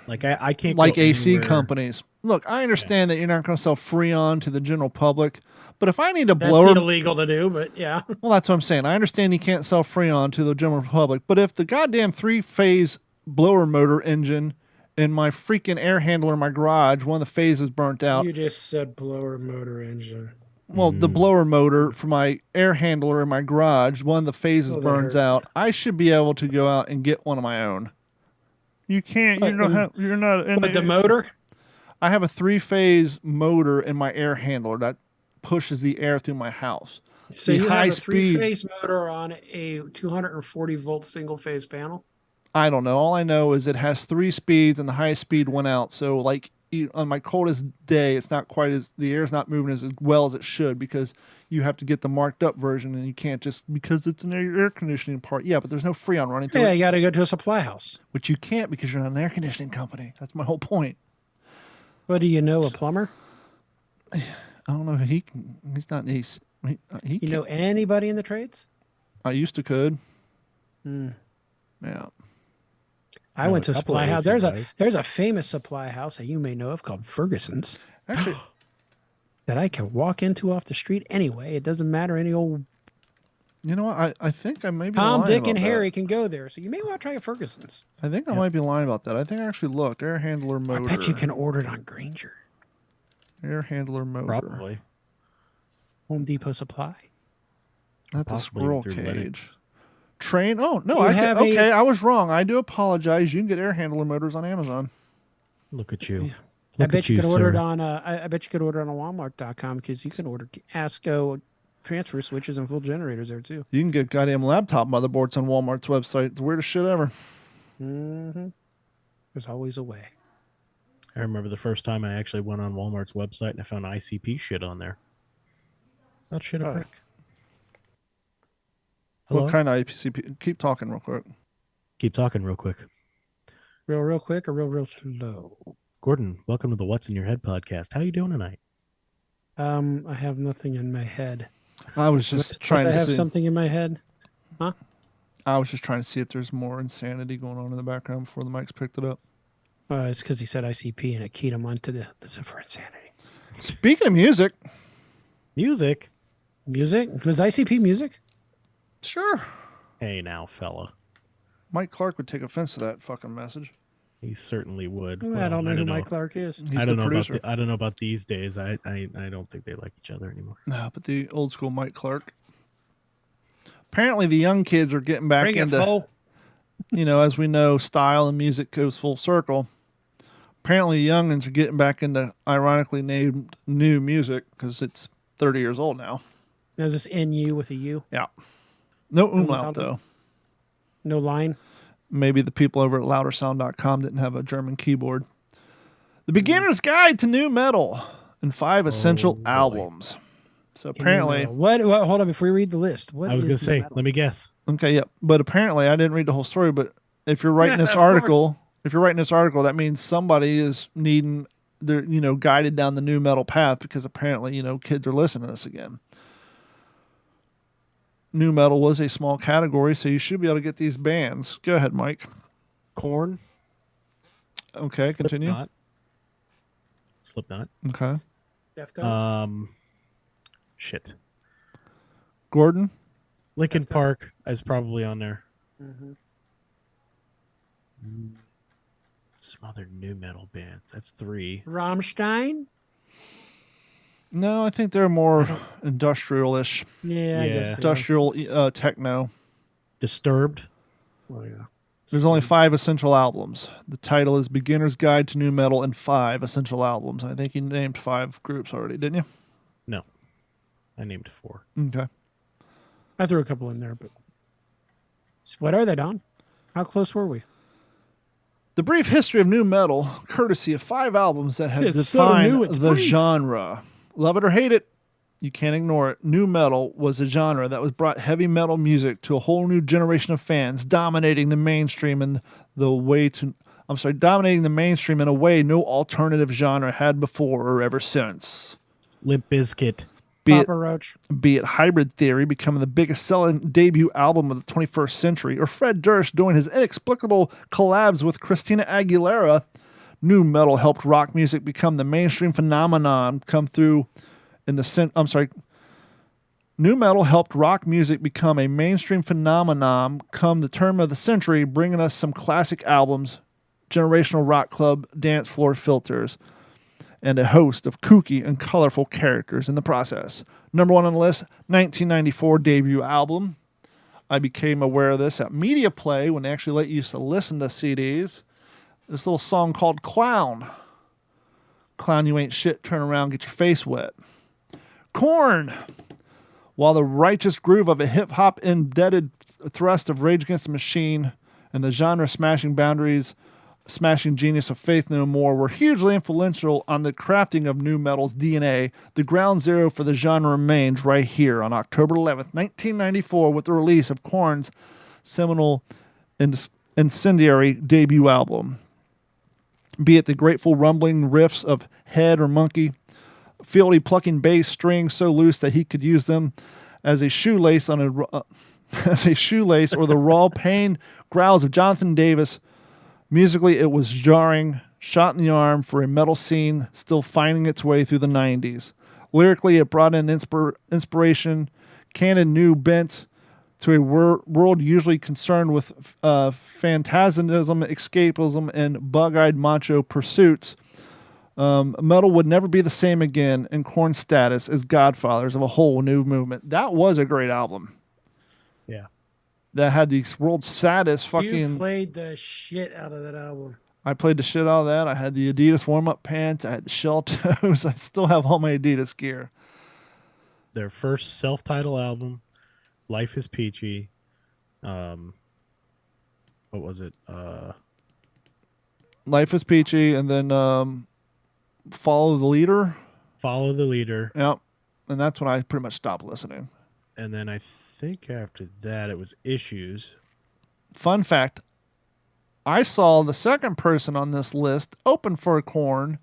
Like I can't like go AC anywhere. companies. Look, I understand that you're not going to sell Freon to the general public, but if I need a That's blower, illegal to do. But yeah, well, that's what I'm saying. I understand you can't sell Freon to the general public, but if the goddamn 3-phase blower motor engine in my freaking air handler in my garage, one of the phases burnt out. You just said blower motor engine. Well, the blower motor for my air handler in my garage, one of the phases burns out. I should be able to go out and get one of my own. You can't. You don't have. You're not. But the motor. I have a 3-phase motor in my air handler that pushes the air through my house. So you have a 3-phase motor on a 240 volt single phase panel. I don't know. All I know is it has 3 speeds, and the highest speed went out. So, like on my coldest day, it's not quite as the air's not moving as well as it should because you have to get the marked up version, and you can't just because it's an air conditioning part. Yeah, but there's no Freon running through it. Yeah, you got to go to a supply house, which you can't because you're not an air conditioning company. That's my whole point. What do you know? A plumber? I don't know. He's not. He you know anybody in the trades? I used to could. Yeah. I went to a supply house. There's a famous supply house that you may know of called Ferguson's. Actually, that I can walk into off the street anyway. It doesn't matter any old. You know what? I think I may be Tom, lying Dick, about and that. Harry can go there. So you may want to try a Ferguson's. I think I might be lying about that. I think I actually looked. Air handler motor. I bet you can order it on Grainger. Air handler motor. Probably. Home Depot Supply. That's Possibly a squirrel through cage. Linux. Train? Oh, no. I was wrong. I do apologize. You can get air handler motors on Amazon. Look at you. I bet you could order it on I bet you could order it on Walmart.com because you can order ASCO transfer switches and full generators there too. You can get goddamn laptop motherboards on Walmart's website. It's the weirdest shit ever. Mm-hmm. There's always a way. I remember the first time I actually went on Walmart's website and I found ICP shit on there. That shit a prick. Hello? What kind of IPCP? Keep talking real quick. Keep talking real quick. Real quick or real slow? Gordon, welcome to the What's in Your Head podcast. How you doing tonight? I have nothing in my head. I was just trying to see. I have something in my head. Huh? I was just trying to see if there's more insanity going on in the background before the mics picked it up. It's because he said ICP and it keyed him onto the for insanity. Speaking of music. Music? Was ICP music? Sure. Hey now, fella. Mike Clark would take offense to that fucking message. He certainly would. I don't know who Mike Clark is. He's the producer. I don't know about these days. I don't think they like each other anymore. No, but the old school Mike Clark. Apparently, the young kids are getting back into, as we know, style and music goes full circle. Apparently, youngins are getting back into ironically named new music because it's 30 years old now. Is this NU with a U? Yeah. No umlaut, though. No line? Maybe the people over at loudersound.com didn't have a German keyboard. The Beginner's Guide to New Metal and 5 essential albums. So apparently... What? Hold on, before you read the list. What I was going to say, let me guess. Okay, yeah. But apparently, I didn't read the whole story, but if you're writing this article... If you're writing this article, that means somebody is needing their, guided down the new metal path because apparently, kids are listening to this again. New metal was a small category, so you should be able to get these bands. Go ahead, Mike. Korn. Okay, continue. Slipknot. Okay. Deftones. Shit. Gordon. Linkin Park is probably on there. Mm-hmm. Some other new metal bands. That's 3. Rammstein? No, I think they're more industrial-ish. Yeah, I guess. Industrial techno. Disturbed. Oh, yeah. There's only 5 essential albums. The title is Beginner's Guide to New Metal and 5 essential albums. I think you named 5 groups already, didn't you? No. I named 4. Okay. I threw a couple in there, but... What are they, Don? How close were we? The brief history of new metal, courtesy of 5 albums that have defined the genre. Love it or hate it, you can't ignore it. New metal was a genre that was brought heavy metal music to a whole new generation of fans, dominating the mainstream in dominating the mainstream in a way no alternative genre had before or ever since. Limp Bizkit. Be it Hybrid Theory becoming the biggest selling debut album of the 21st century, or Fred Durst doing his inexplicable collabs with Christina Aguilera, new metal helped rock music become the mainstream phenomenon. New metal helped rock music become a mainstream phenomenon come the turn of the century, bringing us some classic albums, generational rock club dance floor filters, and a host of kooky and colorful characters in the process. Number 1 on the list, 1994 debut album. I became aware of this at Media Play when they actually let you listen to CDs. This little song called Clown. Clown, you ain't shit, turn around, get your face wet. Korn. While the righteous groove of a hip-hop indebted thrust of Rage Against the Machine and the genre-smashing genius of Faith No More were hugely influential on the crafting of nu metal's DNA, the ground zero for the genre remains right here on October 11th, 1994, with the release of Korn's seminal incendiary debut album. Be it the grateful rumbling riffs of Head or Monkey, Fieldy plucking bass strings so loose that he could use them as a shoelace or the raw pain growls of Jonathan Davis. Musically, it was jarring, shot in the arm for a metal scene still finding its way through the 90s. Lyrically, it brought in inspiration, candid new bent to a world usually concerned with phantasmism, escapism, and bug-eyed macho pursuits. Metal would never be the same again, and Korn's status as godfathers of a whole new movement. That was a great album. Yeah. That had the world's saddest fucking... You played the shit out of that album. I played the shit out of that. I had the Adidas warm-up pants. I had the shell toes. I still have all my Adidas gear. Their first self-titled album, Life is Peachy. What was it? Life is Peachy, and then Follow the Leader. Follow the Leader. Yep. And that's when I pretty much stopped listening. And then I think after that it was Issues. Fun fact, I saw the second person on this list open for Korn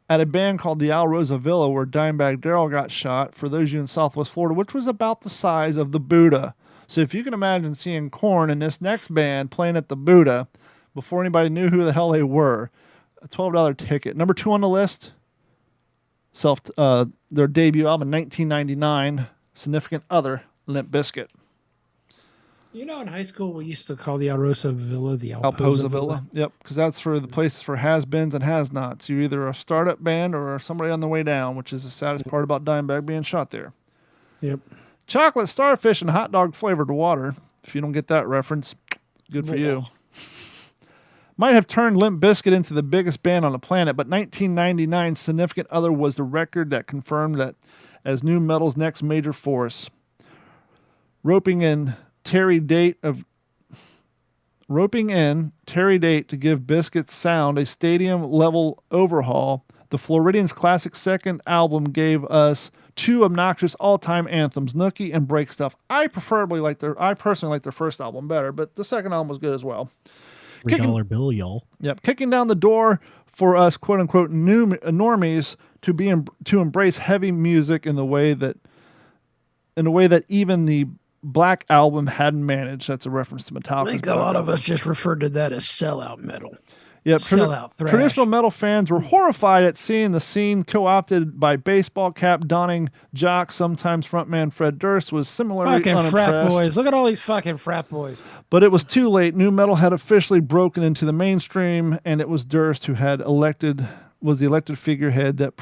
at a band called the Al Rosa Villa, where Dimebag Darrell got shot, for those of you in Southwest Florida, which was about the size of the Buddha. So if you can imagine seeing Korn and this next band playing at the Buddha before anybody knew who the hell they were, a $12 ticket. Number 2 on the list, their debut album in 1999, Significant Other, Limp Bizkit. You know, in high school, we used to call the Alrosa Villa the Alpoza Villa. Yep, because that's for the place for has-beens and has-nots. You're either a startup band or somebody on the way down, which is the saddest part about Dimebag being shot there. Yep. Chocolate starfish and hot dog flavored water. If you don't get that reference, good for you. Might have turned Limp Bizkit into the biggest band on the planet, but 1999's Significant Other was the record that confirmed that as nu metal's next major force. Roping in Terry Date to give Bizkit's sound a stadium-level overhaul, the Floridians' classic second album gave us 2 obnoxious all-time anthems, Nookie and Break Stuff. I personally like their first album better, but the second album was good as well. $3 bill, y'all. Yep, kicking down the door for us, quote-unquote, new normies to embrace heavy music in the way that even the Black Album hadn't managed. That's a reference to Metallica. I think a lot of us just referred to that as sellout metal. Yep, sellout thrash. Traditional metal fans were horrified at seeing the scene co-opted by baseball cap donning jocks. Sometimes frontman Fred Durst was similarly fucking unimpressed. Frat boys. Look at all these fucking frat boys. But it was too late. Nu metal had officially broken into the mainstream, and it was Durst who was the elected figurehead that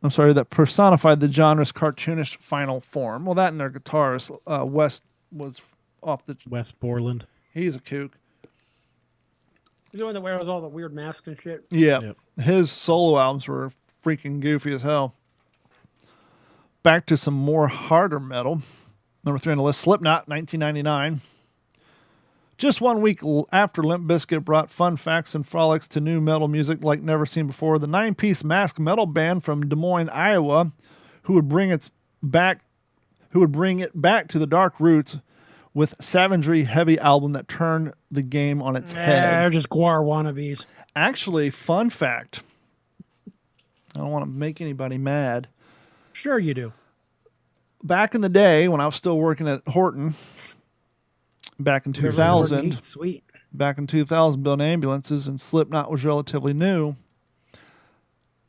that personified the genre's cartoonish final form. Well, that and their guitarist, Wes Borland. He's a kook. He's the one that wears all the weird masks and shit. Yeah. Yep. His solo albums were freaking goofy as hell. Back to some more harder metal. Number 3 on the list, Slipknot, 1999. Just 1 week after Limp Bizkit brought fun facts and frolics to nu metal music like never seen before, the 9-piece mask metal band from Des Moines, Iowa, who would bring it back to the dark roots with Savagery heavy album that turned the game on its head. They're just guar wannabes. Actually, fun fact. I don't want to make anybody mad. Sure you do. Back in the day when I was still working at Horton, back in 2000, sweet. Back in 2000, building ambulances, and Slipknot was relatively new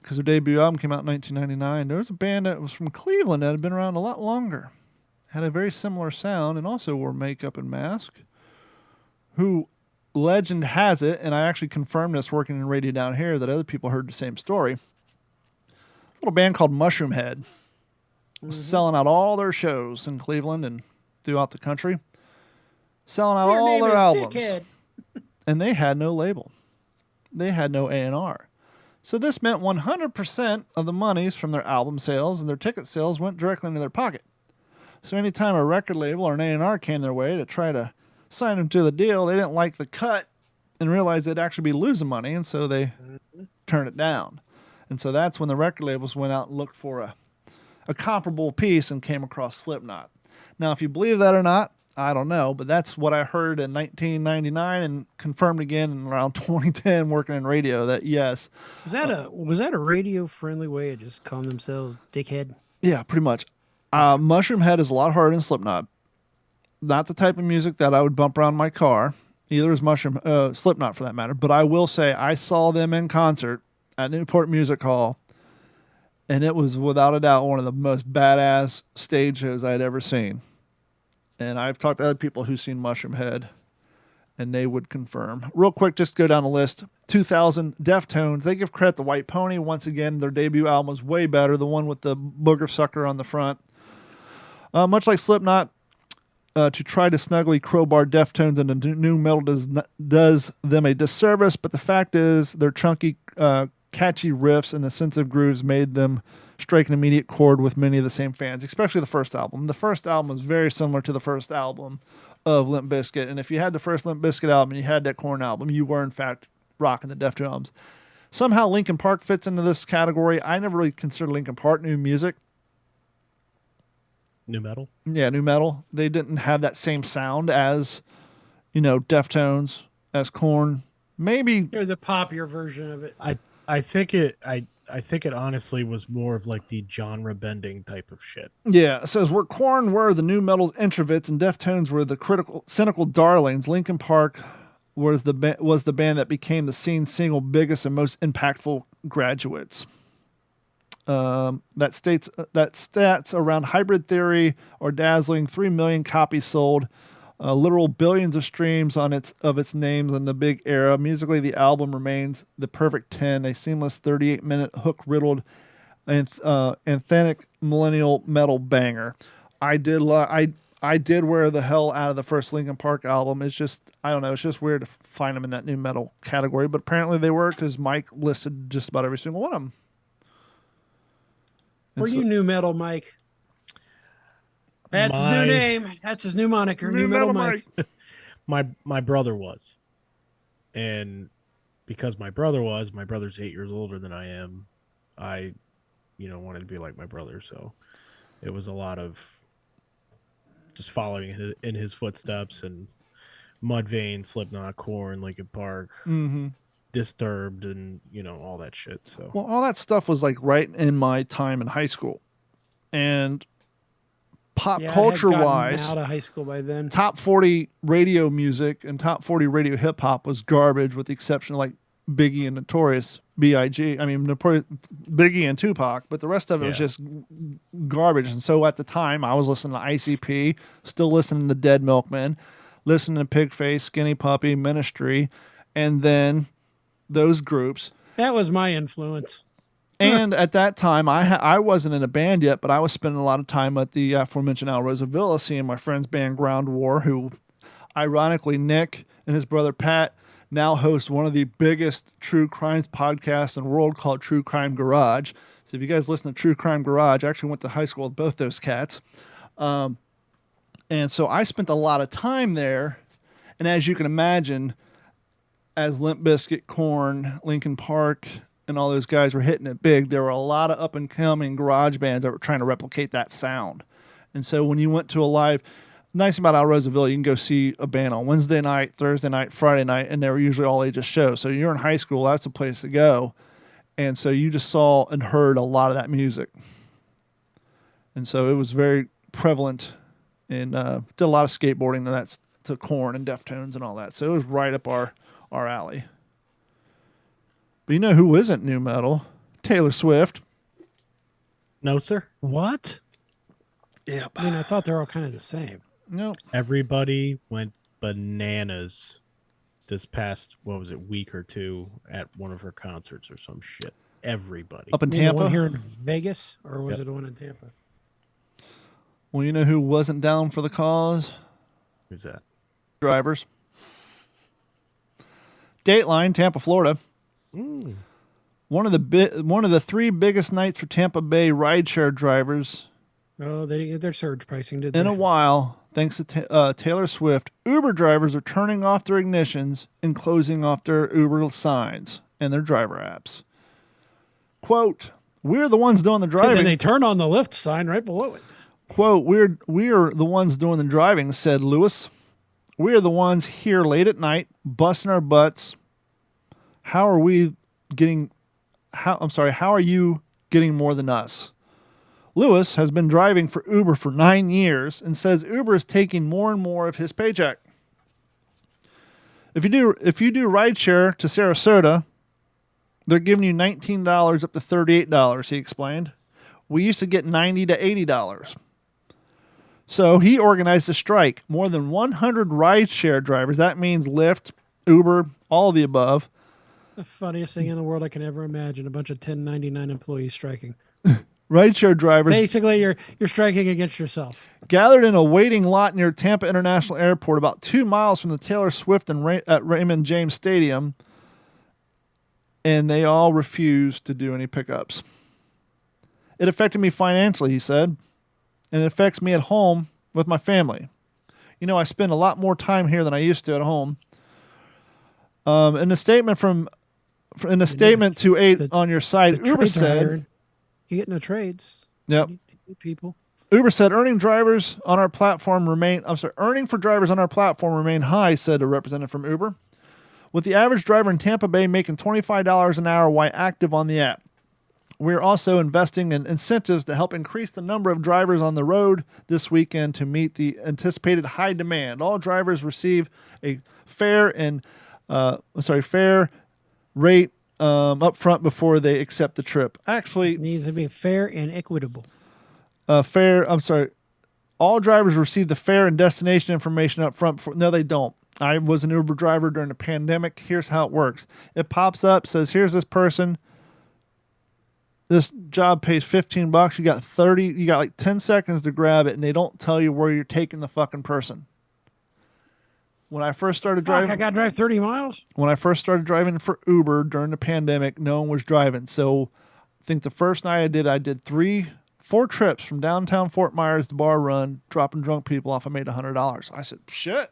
because their debut album came out in 1999. There was a band that was from Cleveland that had been around a lot longer, had a very similar sound, and also wore makeup and mask, who legend has it, and I actually confirmed this working in radio down here, that other people heard the same story. A little band called Mushroom Head was selling out all their shows in Cleveland and throughout the country. Selling out all their albums. Dickhead. And they had no label. They had no A&R. So this meant 100% of the monies from their album sales and their ticket sales went directly into their pocket. So anytime a record label or an A&R came their way to try to sign them to the deal, they didn't like the cut and realized they'd actually be losing money, and so they turned it down. And so that's when the record labels went out and looked for a comparable piece and came across Slipknot. Now, if you believe that or not, I don't know, but that's what I heard in 1999 and confirmed again in around 2010 working in radio that yes. Was that a radio friendly way of just calling themselves Dickhead? Yeah, pretty much. Mushroom Head is a lot harder than Slipknot. Not the type of music that I would bump around my car. Either is Slipknot for that matter. But I will say I saw them in concert at Newport Music Hall, and it was without a doubt one of the most badass stage shows I had ever seen. And I've talked to other people who've seen Mushroom Head, and they would confirm. Real quick, just go down the list. 2000, Deftones. They give credit to White Pony. Once again, their debut album was way better, the one with the booger sucker on the front. Much like Slipknot, to try to snugly crowbar Deftones into nu metal does them a disservice, but the fact is their chunky, catchy riffs and the sense of grooves made them strike an immediate chord with many of the same fans, especially the first album. The first album was very similar to the first album of Limp Bizkit, and if you had the first Limp Bizkit album and you had that Korn album, you were in fact rocking the Deftones albums. Somehow Linkin Park fits into this category. I never really considered Linkin Park new music. Nu metal. Yeah, nu metal. They didn't have that same sound as, Deftones, as Korn. Maybe Or the poppier version of it. I think it honestly was more of like the genre bending type of shit. Yeah, it says where Korn were the nu metal introverts and Deftones were the cynical darlings. Linkin Park was the band that became the scene's single biggest and most impactful graduates. That stats around Hybrid Theory or dazzling 3 million copies sold, literal billions of streams on its names in the big era. Musically, the album remains the perfect 10, a seamless 38-minute hook-riddled anthemic millennial metal banger. I did wear the hell out of the first Linkin Park album. It's just, I don't know, it's just weird to find them in that nu metal category, but apparently they were because Mike listed just about every single one of them. Were you nu metal, Mike? That's his new name. That's his new moniker, nu metal Mike. My brother was. And because my brother's 8 years older than I am, I wanted to be like my brother, so it was a lot of just following in his footsteps, and Mudvayne, Slipknot, Korn, Linkin Park, Disturbed, and all that shit. So all that stuff was like right in my time in high school, and pop culture wise, out of high school by then. Top 40 radio music and top 40 radio hip hop was garbage, with the exception of like Biggie and Notorious B.I.G. I mean, Biggie and Tupac, but the rest of it was just garbage. And so at the time, I was listening to ICP, still listening to Dead Milkmen, listening to Pigface, Skinny Puppy, Ministry, and then those groups. That was my influence. And at that time, I wasn't in a band yet, but I was spending a lot of time at the aforementioned Al Rosa Villa, seeing my friend's band Ground War, who, ironically, Nick and his brother Pat now host one of the biggest true crimes podcasts in the world called True Crime Garage. So if you guys listen to True Crime Garage, I actually went to high school with both those cats. And so I spent a lot of time there. And as you can imagine, as Limp Bizkit, Korn, Linkin Park, and all those guys were hitting it big, there were a lot of up-and-coming garage bands that were trying to replicate that sound. And so when you went to a live... Nice about Al Rosa Villa, you can go see a band on Wednesday night, Thursday night, Friday night, and they were usually all ages shows. So you're in high school, that's the place to go. And so you just saw and heard a lot of that music. And so it was very prevalent, and did a lot of skateboarding, and that's to Korn and Deftones and all that. So it was right up our alley. But you know who isn't nu metal? Taylor Swift. No, sir. What? Yep. I mean, I thought they're all kind of the same. Nope. Everybody went bananas this past, week or two at one of her concerts or some shit. Everybody. Up in Tampa? The one here in Vegas, or was it the one in Tampa? Well, you know who wasn't down for the cause? Who's that? Drivers. Dateline, Tampa, Florida. One of the three biggest nights for Tampa Bay rideshare drivers. Oh, they didn't get their surge pricing, did they? In a while, thanks to Taylor Swift, Uber drivers are turning off their ignitions and closing off their Uber signs and their driver apps. Quote, "We're the ones doing the driving." And they turn on the Lyft sign right below it. Quote, we're the ones doing the driving, said Lewis. We're the ones here late at night, busting our butts. How are you getting more than us? Lewis has been driving for Uber for 9 years and says Uber is taking more and more of his paycheck. If you do rideshare to Sarasota, they're giving you $19 up to $38, he explained. We used to get $90 to $80. So he organized a strike. More than 100 rideshare drivers, that means Lyft, Uber, all of the above. The funniest thing in the world I can ever imagine, a bunch of 1099 employees striking. Rideshare drivers. Basically, you're striking against yourself. Gathered in a waiting lot near Tampa International Airport, about 2 miles from the Taylor Swift at Raymond James Stadium, and they all refused to do any pickups. It affected me financially, he said, and it affects me at home with my family. You know, I spend a lot more time here than I used to at home. In a statement to aid on your site, Uber said, "You get no trades. Yep. You need people." Uber said earning for drivers on our platform remain high, said a representative from Uber, with the average driver in Tampa Bay making $25 an hour while active on the app. We're also investing in incentives to help increase the number of drivers on the road this weekend to meet the anticipated high demand. All drivers receive a fair rate up front before they accept the trip. Actually, it needs to be fair and equitable. All drivers receive the fare and destination information up front before. No, they don't. I was an Uber driver during the pandemic. Here's how it works. It pops up, says, here's this person. This job pays $15. You got like 10 seconds to grab it, and they don't tell you where you're taking the fucking person. When I first started driving, I got to drive 30 miles. When I first started driving for Uber during the pandemic, no one was driving. So I think the first night I did 4 trips from downtown Fort Myers to Bar Run, dropping drunk people off. I made $100. I said, shit,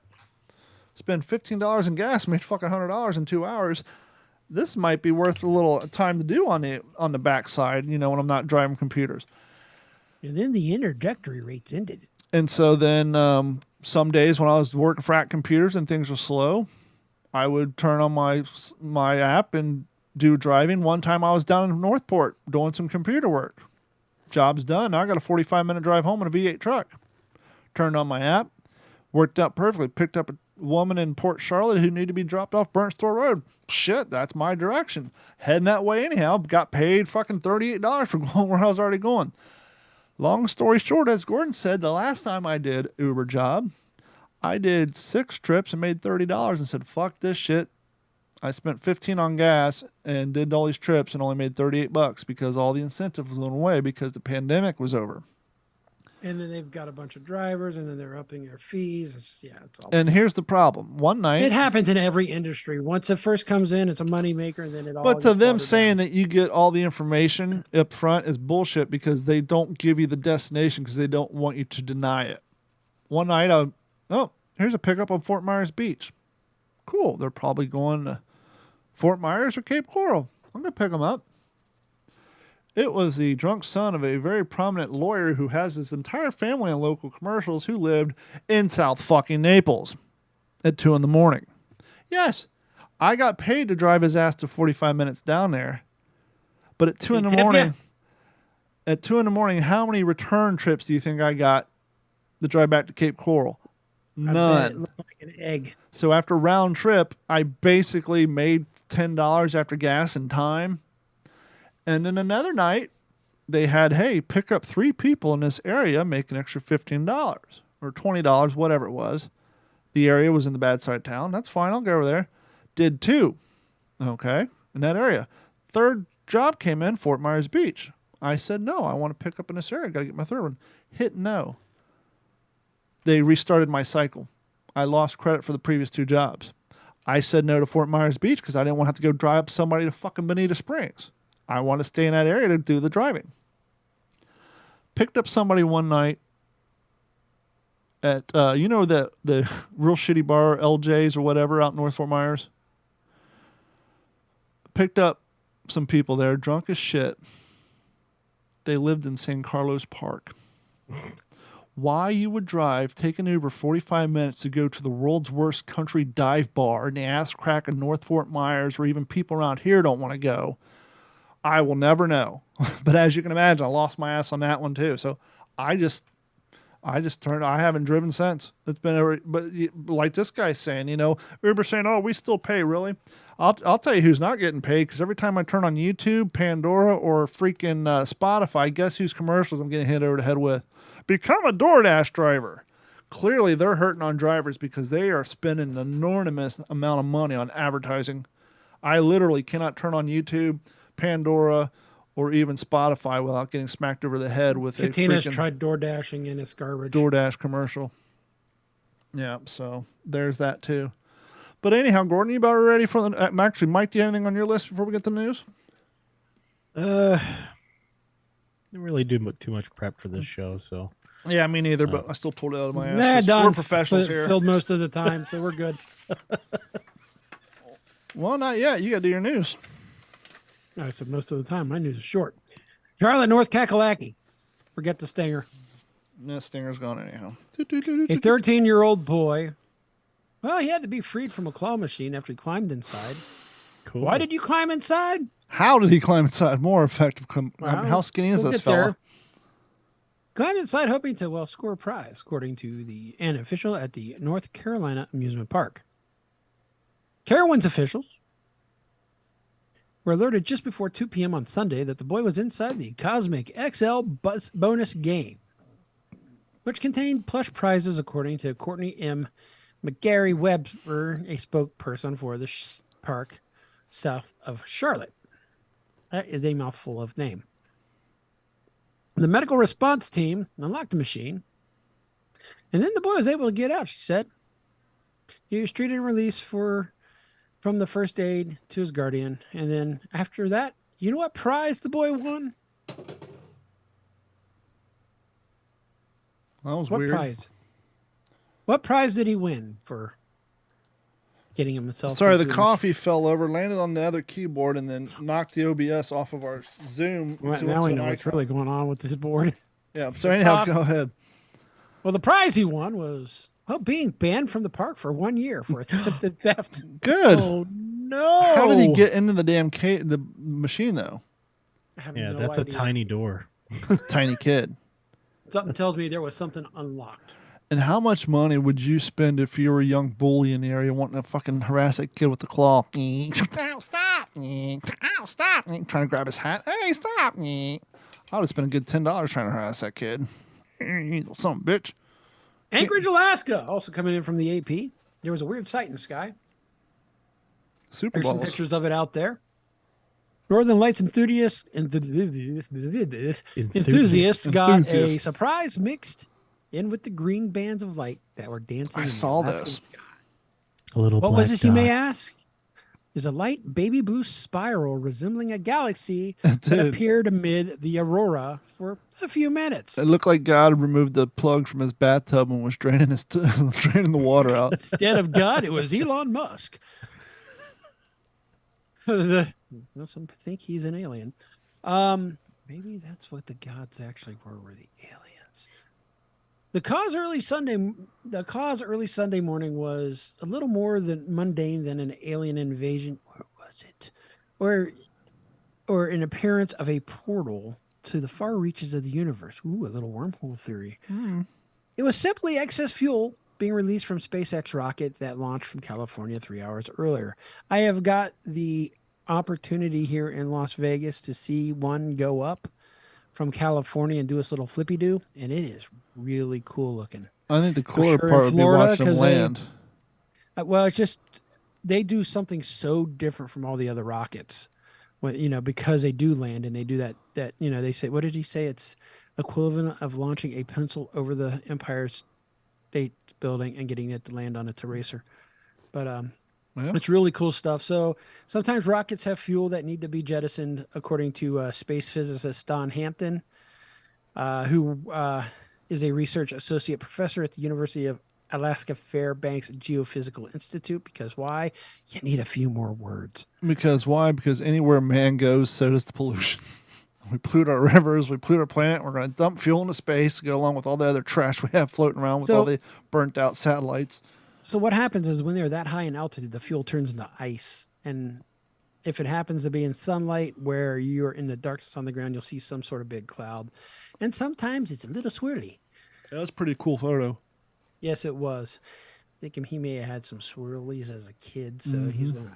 spend $15 in gas, made fucking $100 in 2 hours. This might be worth a little time to do on the backside, when I'm not driving computers. And then the introductory rates ended. And so then some days when I was working for Act Computers and things were slow, I would turn on my app and do driving. One time I was down in Northport doing some computer work. Job's done. Now I got a 45-minute drive home in a V8 truck. Turned on my app. Worked out perfectly. Picked up a woman in Port Charlotte who needed to be dropped off Burnt Store Road. Shit, that's my direction. Heading that way anyhow. Got paid fucking $38 for going where I was already going. Long story short, as Gordon said, the last time I did Uber job, I did 6 trips and made $30 and said, fuck this shit. I spent $15 on gas and did all these trips and only made $38 because all the incentive was going away because the pandemic was over. And then they've got a bunch of drivers, and then they're upping their fees. It's all. And here's the problem. One night, it happens in every industry. Once it first comes in, it's a moneymaker, and then it all. But to them saying that you get all the information up front is bullshit because they don't give you the destination because they don't want you to deny it. One night, here's a pickup on Fort Myers Beach. Cool. They're probably going to Fort Myers or Cape Coral. I'm going to pick them up. It was the drunk son of a very prominent lawyer who has his entire family on local commercials who lived in South fucking Naples at 2 a.m. Yes, I got paid to drive his ass to 45 minutes down there. But at 2 a.m, how many return trips do you think I got to drive back to Cape Coral? None. It looked like an egg. So after round trip, I basically made $10 after gas and time. And then another night, they had, hey, pick up 3 people in this area, make an extra $15 or $20, whatever it was. The area was in the bad side of town. That's fine. I'll go over there. Did 2. Okay. In that area. 3rd job came in, Fort Myers Beach. I said, no, I want to pick up in this area. Got to get my 3rd one. Hit no. They restarted my cycle. I lost credit for the previous 2 jobs. I said no to Fort Myers Beach because I didn't want to have to go drive up somebody to fucking Bonita Springs. I want to stay in that area to do the driving. Picked up somebody one night at, the real shitty bar, LJ's or whatever, out in North Fort Myers. Picked up some people there, drunk as shit. They lived in San Carlos Park. Why you would take an Uber 45 minutes to go to the world's worst country dive bar in the ass crack of North Fort Myers where even people around here don't want to go, I will never know. But as you can imagine, I lost my ass on that one too. So I haven't driven since. It's been, but like this guy's saying, Uber saying, oh, we still pay, really? I'll tell you who's not getting paid, because every time I turn on YouTube, Pandora, or freaking Spotify, guess whose commercials I'm getting hit over the head with? Become a DoorDash driver. Clearly, they're hurting on drivers because they are spending an enormous amount of money on advertising. I literally cannot turn on YouTube, Pandora, or even Spotify without getting smacked over the head with Katina's tried DoorDashing and it's garbage. DoorDash commercial. Yeah, so there's that too. But anyhow, Gordon, you about ready for the... Actually, Mike, do you have anything on your list before we get the news? Didn't really do too much prep for this show, so... Yeah, me neither, but I still pulled it out of my ass. Don we're professionals here. Filled most of the time, so we're good. Well, not yet. You got to do your news. I said most of the time. My news is short. Charlotte, North Kakalaki. Forget the stinger. No, Stinger's gone anyhow. A 13-year-old boy. Well, he had to be freed from a claw machine after he climbed inside. Cool. Why did you climb inside? How did he climb inside? More effective. How skinny is this fella? Climbed inside hoping to, score a prize, according to an official at the North Carolina amusement park. Carowinds officials were alerted just before 2 p.m. on Sunday that the boy was inside the Cosmic XL bonus game, which contained plush prizes, according to Courtney M. McGarry Webber, a spokesperson for the park south of Charlotte. That is a mouthful of name. The medical response team unlocked the machine, and then the boy was able to get out, she said. He was treated and released from the first aid to his guardian, and then after that, you know what prize the boy won? That was weird. Prize? What prize did he win for getting himself? Sorry, the coffee fell over, landed on the other keyboard, and then knocked the OBS off of our Zoom. Well, now we know what's really going on with this board. Yeah, so anyhow, go ahead. Well, the prize he won was being banned from the park for 1 year for attempted theft. Good. Oh, no. How did he get into the damn the machine, though? That's a tiny door. Tiny kid. Something tells me there was something unlocked. And how much money would you spend if you were a young bully in the area wanting to fucking harass that kid with the claw? Ow, stop. Ow, stop. Trying to grab his hat. Hey, stop. I would have spent a good $10 trying to harass that kid. Some bitch. Anchorage, Alaska, also coming in from the AP. There was a weird sight in the sky. Super There's some pictures of it out there. Northern Lights enthusiasts got a surprise mixed in with the green bands of light that were dancing. I saw this. Sky. A little. What was this, you may ask? There's a light baby blue spiral resembling a galaxy that appeared amid the aurora for a few minutes. It looked like God removed the plug from his bathtub and was draining draining the water out. Instead of God, it was Elon Musk. Some think he's an alien. Maybe that's what the gods actually were the aliens. The cause early Sunday morning was a little more than mundane than an alien invasion. Or was it? Or an appearance of a portal to the far reaches of the universe. Ooh, a little wormhole theory. It was simply excess fuel being released from SpaceX rocket that launched from California 3 hours earlier. I have got the opportunity here in Las Vegas to see one go up from California and do this little flippy do, and it is really cool looking. I think the cooler part would be watching them land. It's just they do something so different from all the other rockets, because they do land and they do that. They say, what did he say? It's equivalent of launching a pencil over the Empire State Building and getting it to land on its eraser. But it's really cool stuff. So sometimes rockets have fuel that need to be jettisoned, according to space physicist Don Hampton, who is a research associate professor at the University of Alaska Fairbanks Geophysical Institute. Because why? You need a few more words. Because why? Because anywhere man goes, so does the pollution. We pollute our rivers, we pollute our planet. We're going to dump fuel into space to go along with all the other trash we have floating around with all the burnt out satellites. So what happens is when they're that high in altitude, the fuel turns into ice. And if it happens to be in sunlight where you're in the darkness on the ground, you'll see some sort of big cloud. And sometimes it's a little swirly. Yeah, that's a pretty cool photo. Yes, it was. I think he may have had some swirlies as a kid, so he's going to...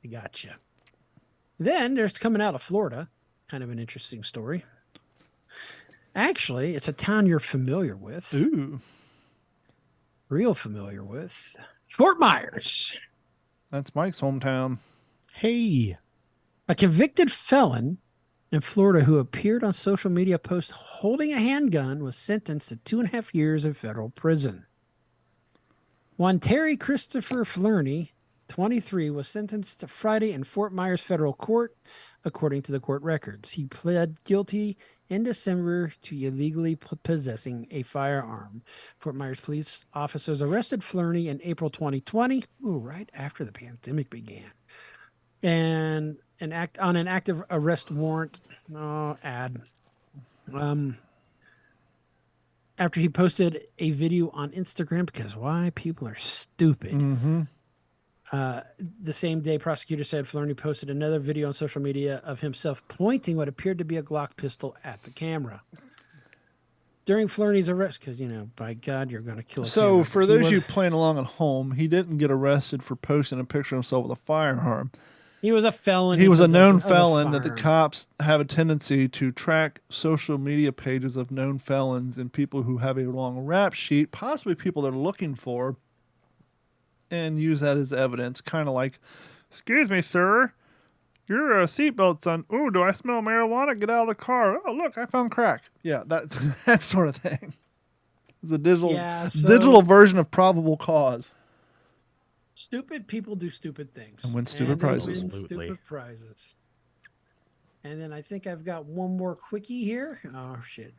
I gotcha. Then there's coming out of Florida, kind of an interesting story. Actually, it's a town you're familiar with. Ooh. Real familiar with. Fort Myers. That's Mike's hometown. Hey. A convicted felon in Florida who appeared on social media posts holding a handgun was sentenced to 2.5 years in federal prison. One Terry Christopher Flerney, 23, was sentenced to Friday in Fort Myers federal court, according to the court records. He pled guilty in December to illegally possessing a firearm. Fort Myers police officers arrested Flerney in April 2020, right after the pandemic began, and on an active arrest warrant. after he posted a video on Instagram, because why? People are stupid. Mm-hmm. The same day, prosecutor said Flerny posted another video on social media of himself pointing what appeared to be a Glock pistol at the camera. During Flerny's arrest, because, by God, you're going to kill a So, camera. for those of you playing along at home, he didn't get arrested for posting a picture of himself with a firearm. He was a felon. He was a known felon that the cops have a tendency to track social media pages of known felons and people who have a long rap sheet, possibly people they're looking for, and use that as evidence. Kind of like, excuse me, sir, your seatbelt's on. Ooh, do I smell marijuana? Get out of the car. Oh, look, I found crack. Yeah, that sort of thing. It's a digital version of probable cause. Stupid people do stupid things. And win stupid prizes. Stupid prizes. And then I think I've got one more quickie here. Oh, shit.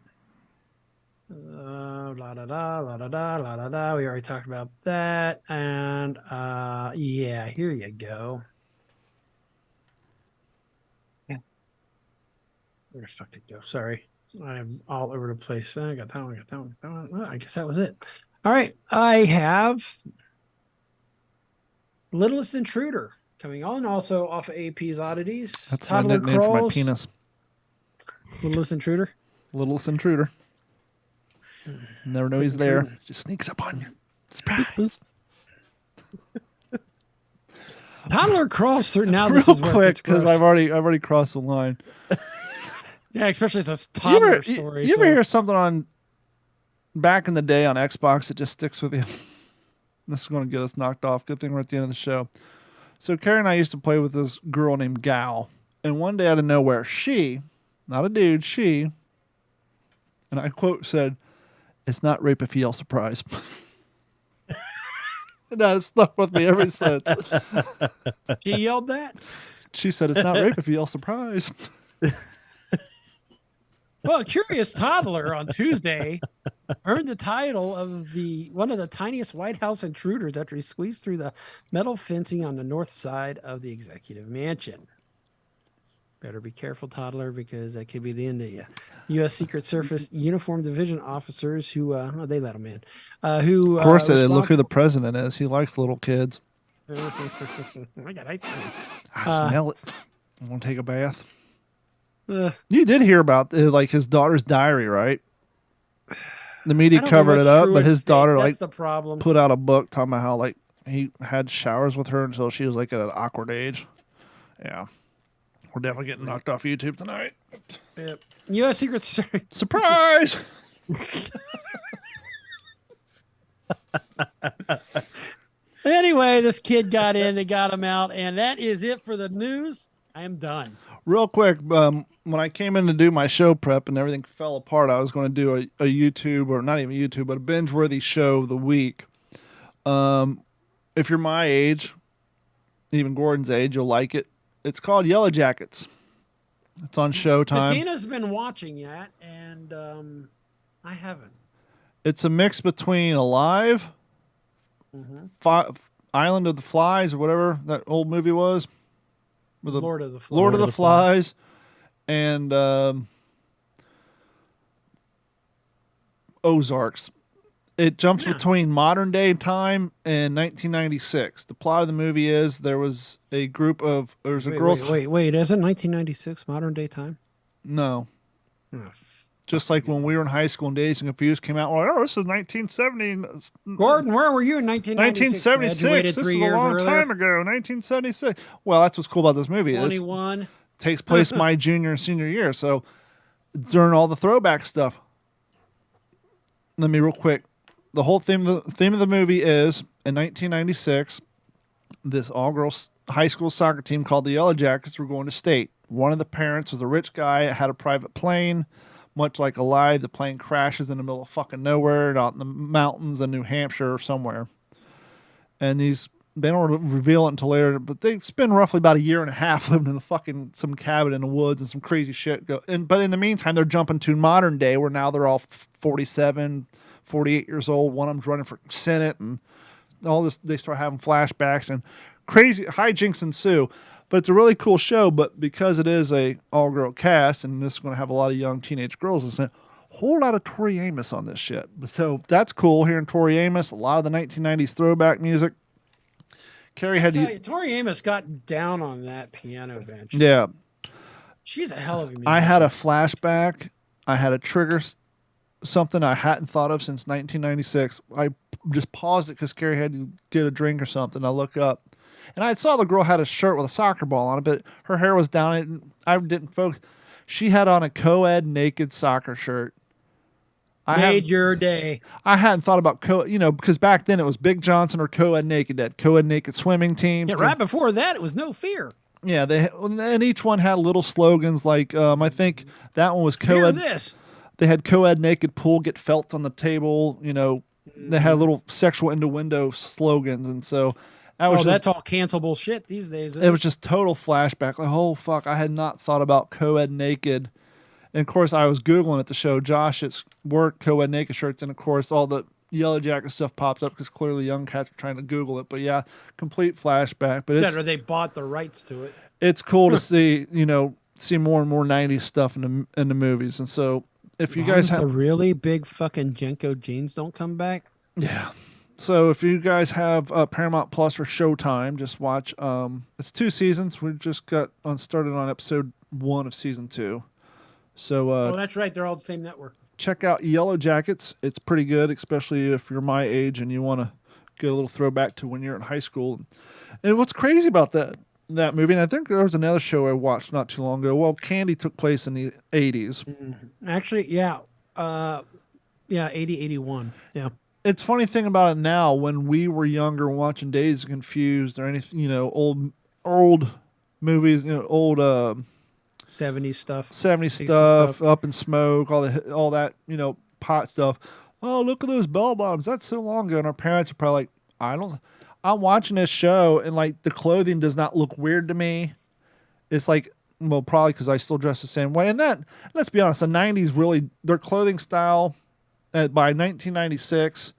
La da da, la da da, la da da. We already talked about that. And yeah, here you go. Where the fuck did it go? Sorry. I'm all over the place. I got that one, got that one, got that one. Well, I guess that was it. All right. I have Littlest Intruder coming on, also off of AP's Oddities. That's my nickname for my penis. Littlest Intruder? Littlest Intruder. Never know he's there. Just sneaks up on you. Surprise. Toddler crawls through. Now real this is quick, because I've already crossed the line. Yeah, especially as a toddler story. You ever hear something on back in the day on Xbox that just sticks with you? This is going to get us knocked off. Good thing we're at the end of the show. So Carrie and I used to play with this girl named Gal. And one day out of nowhere, she, not a dude, she, and I quote said, "It's not rape if you yell surprise." And that has stuck with me ever since. She yelled that? She said, "It's not rape if you yell surprise." Well, a curious toddler on Tuesday earned the title of one of the tiniest White House intruders after he squeezed through the metal fencing on the north side of the executive mansion. Better be careful, toddler, because that could be the end of you. U.S. Secret Service Uniform Division officers who, they let him in. Who, of course, they did. Look who the president is. He likes little kids. I got ice cream. I smell it. I want to take a bath. You did hear about like his daughter's diary, right? The media covered it up, but his daughter put out a book talking about how like he had showers with her until she was like at an awkward age. Yeah, we're definitely getting knocked off YouTube tonight. Yep. U.S. Secret Service surprise. Anyway, this kid got in, they got him out, and that is it for the news. I am done. Real quick, when I came in to do my show prep and everything fell apart, I was going to do a YouTube, or not even YouTube, but a binge-worthy show of the week. If you're my age, even Gordon's age, you'll like it. It's called Yellow Jackets. It's on Showtime. Tina's been watching that, and I haven't. It's a mix between Alive, Island of the Flies, or whatever that old movie was. Lord of the Flies. Lord of the Flies. And Ozarks. It jumps between modern day time and 1996. The plot of the movie is there was a group of Wait, isn't 1996 modern day time? No. Just like when we were in high school and Dazed and Confused came out, we're like, oh, this is 1970. Gordon, where were you in 1996? 1976. This is a long time ago. 1976. Well, that's what's cool about this movie. 21. It takes place my junior and senior year. So during all the throwback stuff, let me real quick. The whole theme of the movie is in 1996, this all-girls high school soccer team called the Yellow Jackets were going to state. One of the parents was a rich guy, had a private plane. Much like Alive, the plane crashes in the middle of fucking nowhere out in the mountains in New Hampshire or somewhere. And they don't reveal it until later, but they spend roughly about a year and a half living in some cabin in the woods and some crazy shit. But in the meantime, they're jumping to modern day where now they're all 47, 48 years old. One of them's running for Senate and all this. They start having flashbacks and crazy hijinks ensue. But it's a really cool show, but because it is a all-girl cast, and this is going to have a lot of young teenage girls, whole lot of Tori Amos on this shit. So that's cool. Hearing Tori Amos, a lot of the 1990s throwback music. Carrie had you, Tori Amos got down on that piano bench. Yeah. She's a hell of a musician. I had a flashback. I had a trigger, something I hadn't thought of since 1996. I just paused it because Carrie had to get a drink or something. I look up, and I saw the girl had a shirt with a soccer ball on it, but her hair was down. And I didn't focus. She had on a co-ed naked soccer shirt. Made your day. I hadn't thought about because back then it was Big Johnson or co-ed naked. That co-ed naked swimming teams. Yeah, right before that it was No Fear. Yeah, and each one had little slogans like I think that one was co-ed. Hear this. They had co-ed naked pool, get felt on the table. They had little sexual innuendo slogans, and so that's all cancelable shit these days. It was just total flashback. Like, oh fuck, I had not thought about co-ed naked. And of course, I was Googling it to show Josh its work, co-ed naked shirts, and of course, all the Yellow Jacket stuff popped up because clearly young cats were trying to Google it. But yeah, complete flashback. But or they bought the rights to it. It's cool to see, see more and more 90s stuff in the movies. And so if you guys have the really big fucking Jenko jeans don't come back. Yeah. So if you guys have Paramount Plus or Showtime, just watch. It's 2 seasons. We just got started on episode 1 of season 2. So that's right. They're all the same network. Check out Yellow Jackets. It's pretty good, especially if you're my age and you want to get a little throwback to when you're in high school. And what's crazy about that movie, and I think there was another show I watched not too long ago. Well, Candy took place in the 80s. Actually, yeah. 80, 81. Yeah. It's funny thing about it now, when we were younger watching Dazed and Confused or anything, old movies, old 70s stuff. 70s stuff, Up in Smoke, all that, pot stuff. Oh, look at those bell bottoms. That's so long ago. And our parents are probably like, I'm watching this show and like the clothing does not look weird to me. It's like, well, probably because I still dress the same way. And that, let's be honest, the 90s really, their clothing style by 1996.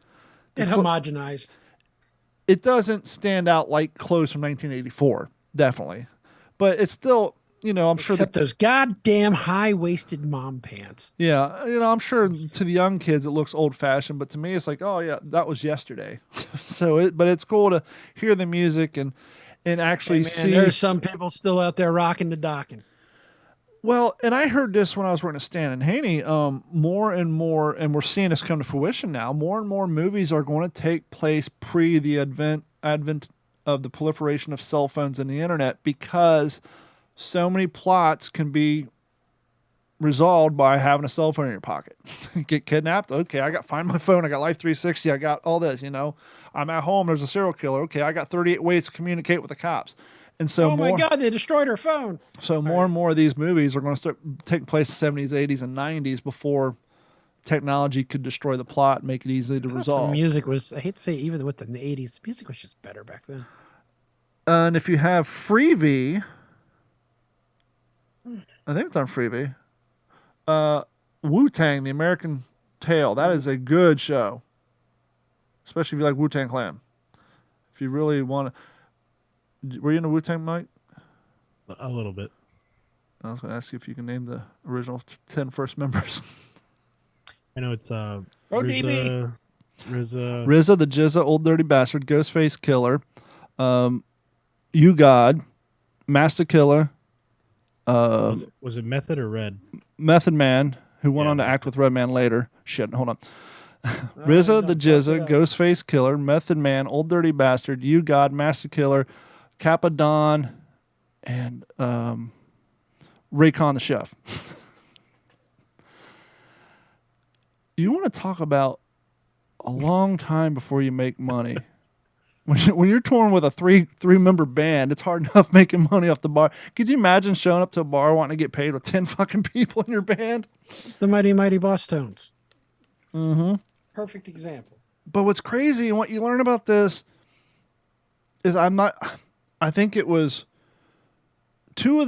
It homogenized. It doesn't stand out like clothes from 1984, definitely. But it's still, I'm sure. Except those goddamn high-waisted mom pants. Yeah, I'm sure to the young kids it looks old-fashioned, but to me it's like, oh yeah, that was yesterday. But it's cool to hear the music and actually see. There's some people still out there rocking the docking. Well, and I heard this when I was working at Stan and Haney. More and more, and we're seeing this come to fruition now. More and more movies are going to take place pre the advent of the proliferation of cell phones and the internet, because so many plots can be resolved by having a cell phone in your pocket. Get kidnapped? Okay, find my phone. I got Life 360. I got all this. I'm at home. There's a serial killer. Okay, I got 38 ways to communicate with the cops. And so, my God, they destroyed her phone. So more and more of these movies are going to start taking place in the 70s, 80s, and 90s before technology could destroy the plot and make it easy to resolve. The music was, I hate to say, even with the 80s, the music was just better back then. And if you have Freevee, I think it's on Freevee, Wu-Tang, The American Tale. That is a good show, especially if you like Wu-Tang Clan. If you really want to. Were you into Wu-Tang, Mike? A little bit. I was going to ask you if you can name the original 10 first members. I know it's RZA, the Jizza, Old Dirty Bastard, Ghostface Killer, You God, Master Killer. Was it Method or Red? Method Man, who went on to act with Redman later. Shit, hold on. RZA, the Jizza, Ghostface Killer, Method Man, Old Dirty Bastard, You God, Master Killer, Kappa Don, and Raycon the Chef. You want to talk about a long time before you make money. When you're touring with a three-member band, it's hard enough making money off the bar. Could you imagine showing up to a bar wanting to get paid with 10 fucking people in your band? The Mighty Mighty Boss Tones. Mm-hmm. Perfect example. But what's crazy and what you learn about this is I think it was two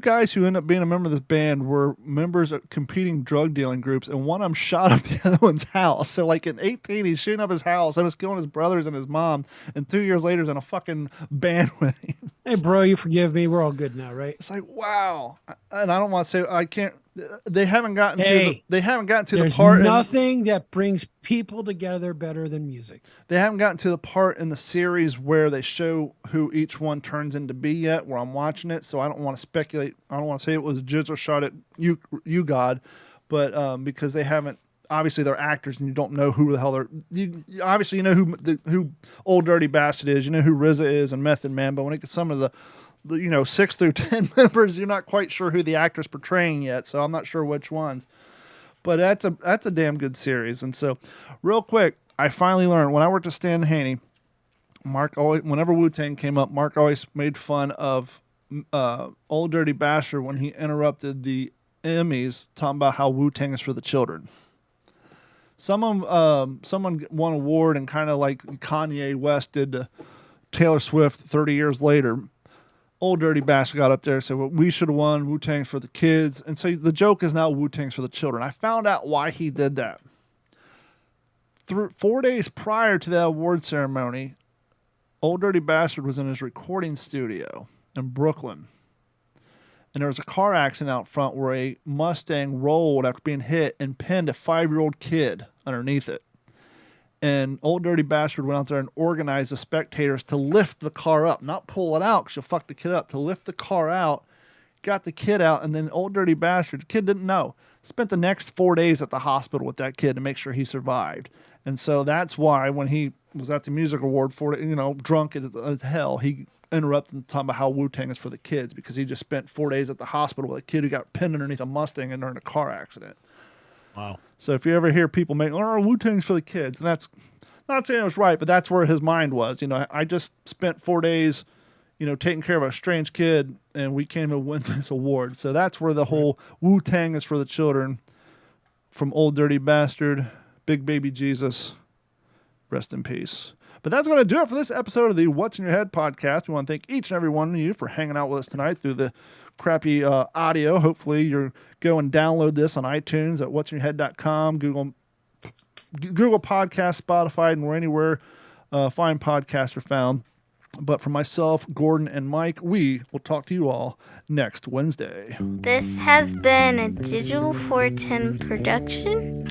guys who ended up being a member of this band were members of competing drug dealing groups, and one of them shot up the other one's house. So like in 18, he's shooting up his house and was killing his brothers and his mom, and 2 years later he's in a fucking band with him. Hey, bro, you forgive me. We're all good now, right? It's like, wow. And I don't want to say I can't. They haven't gotten Hey, the part. There's nothing that brings people together better than music. They haven't gotten to the part in the series where they show who each one turns into be yet. Where I'm watching it, so I don't want to speculate. I don't want to say it was a jizz or shot at you, God, but because they haven't. Obviously, they're actors, and you don't know who the hell they're. Obviously, you know who Old Dirty Bastard is. You know who RZA is and Method Man. But when it gets some of the 6 through 10 members, you're not quite sure who the actor's portraying yet. So I'm not sure which ones. But that's a damn good series. And so, real quick, I finally learned when I worked at Stan Haney. Mark always, whenever Wu-Tang came up, Mark always made fun of Old Dirty Bastard when he interrupted the Emmys talking about how Wu-Tang is for the children. Someone won an award, and kind of like Kanye West did to Taylor Swift 30 years later. Old Dirty Bastard got up there and said, well, we should have won. Wu-Tang's for the kids. And so the joke is now Wu-Tang's for the children. I found out why he did that. 4 days prior to that award ceremony, Old Dirty Bastard was in his recording studio in Brooklyn. And there was a car accident out front where a Mustang rolled after being hit and pinned a 5-year-old kid underneath it. And Old Dirty Bastard went out there and organized the spectators to lift the car up, not pull it out because you'll fuck the kid up, to lift the car out, got the kid out, and then Old Dirty Bastard, the kid didn't know, spent the next 4 days at the hospital with that kid to make sure he survived. And so that's why when he was at the music award for it, drunk as hell, he interrupted and talking about how Wu-Tang is for the kids because he just spent 4 days at the hospital with a kid who got pinned underneath a Mustang and during a car accident. Wow. So if you ever hear people make, Wu-Tang's for the kids, and that's not saying it was right, but that's where his mind was. I just spent 4 days, taking care of a strange kid, and we can't even win this award. So that's where the whole Wu-Tang is for the children from Old Dirty Bastard, Big Baby Jesus, rest in peace. But that's going to do it for this episode of the What's in Your Head podcast. We want to thank each and every one of you for hanging out with us tonight through the crappy audio. Hopefully you're go and download this on iTunes at what'sinyourhead.com, Google Podcasts, Spotify, and anywhere fine podcasts are found. But for myself, Gordon, and Mike, we will talk to you all next Wednesday. This has been a Digital 410 production.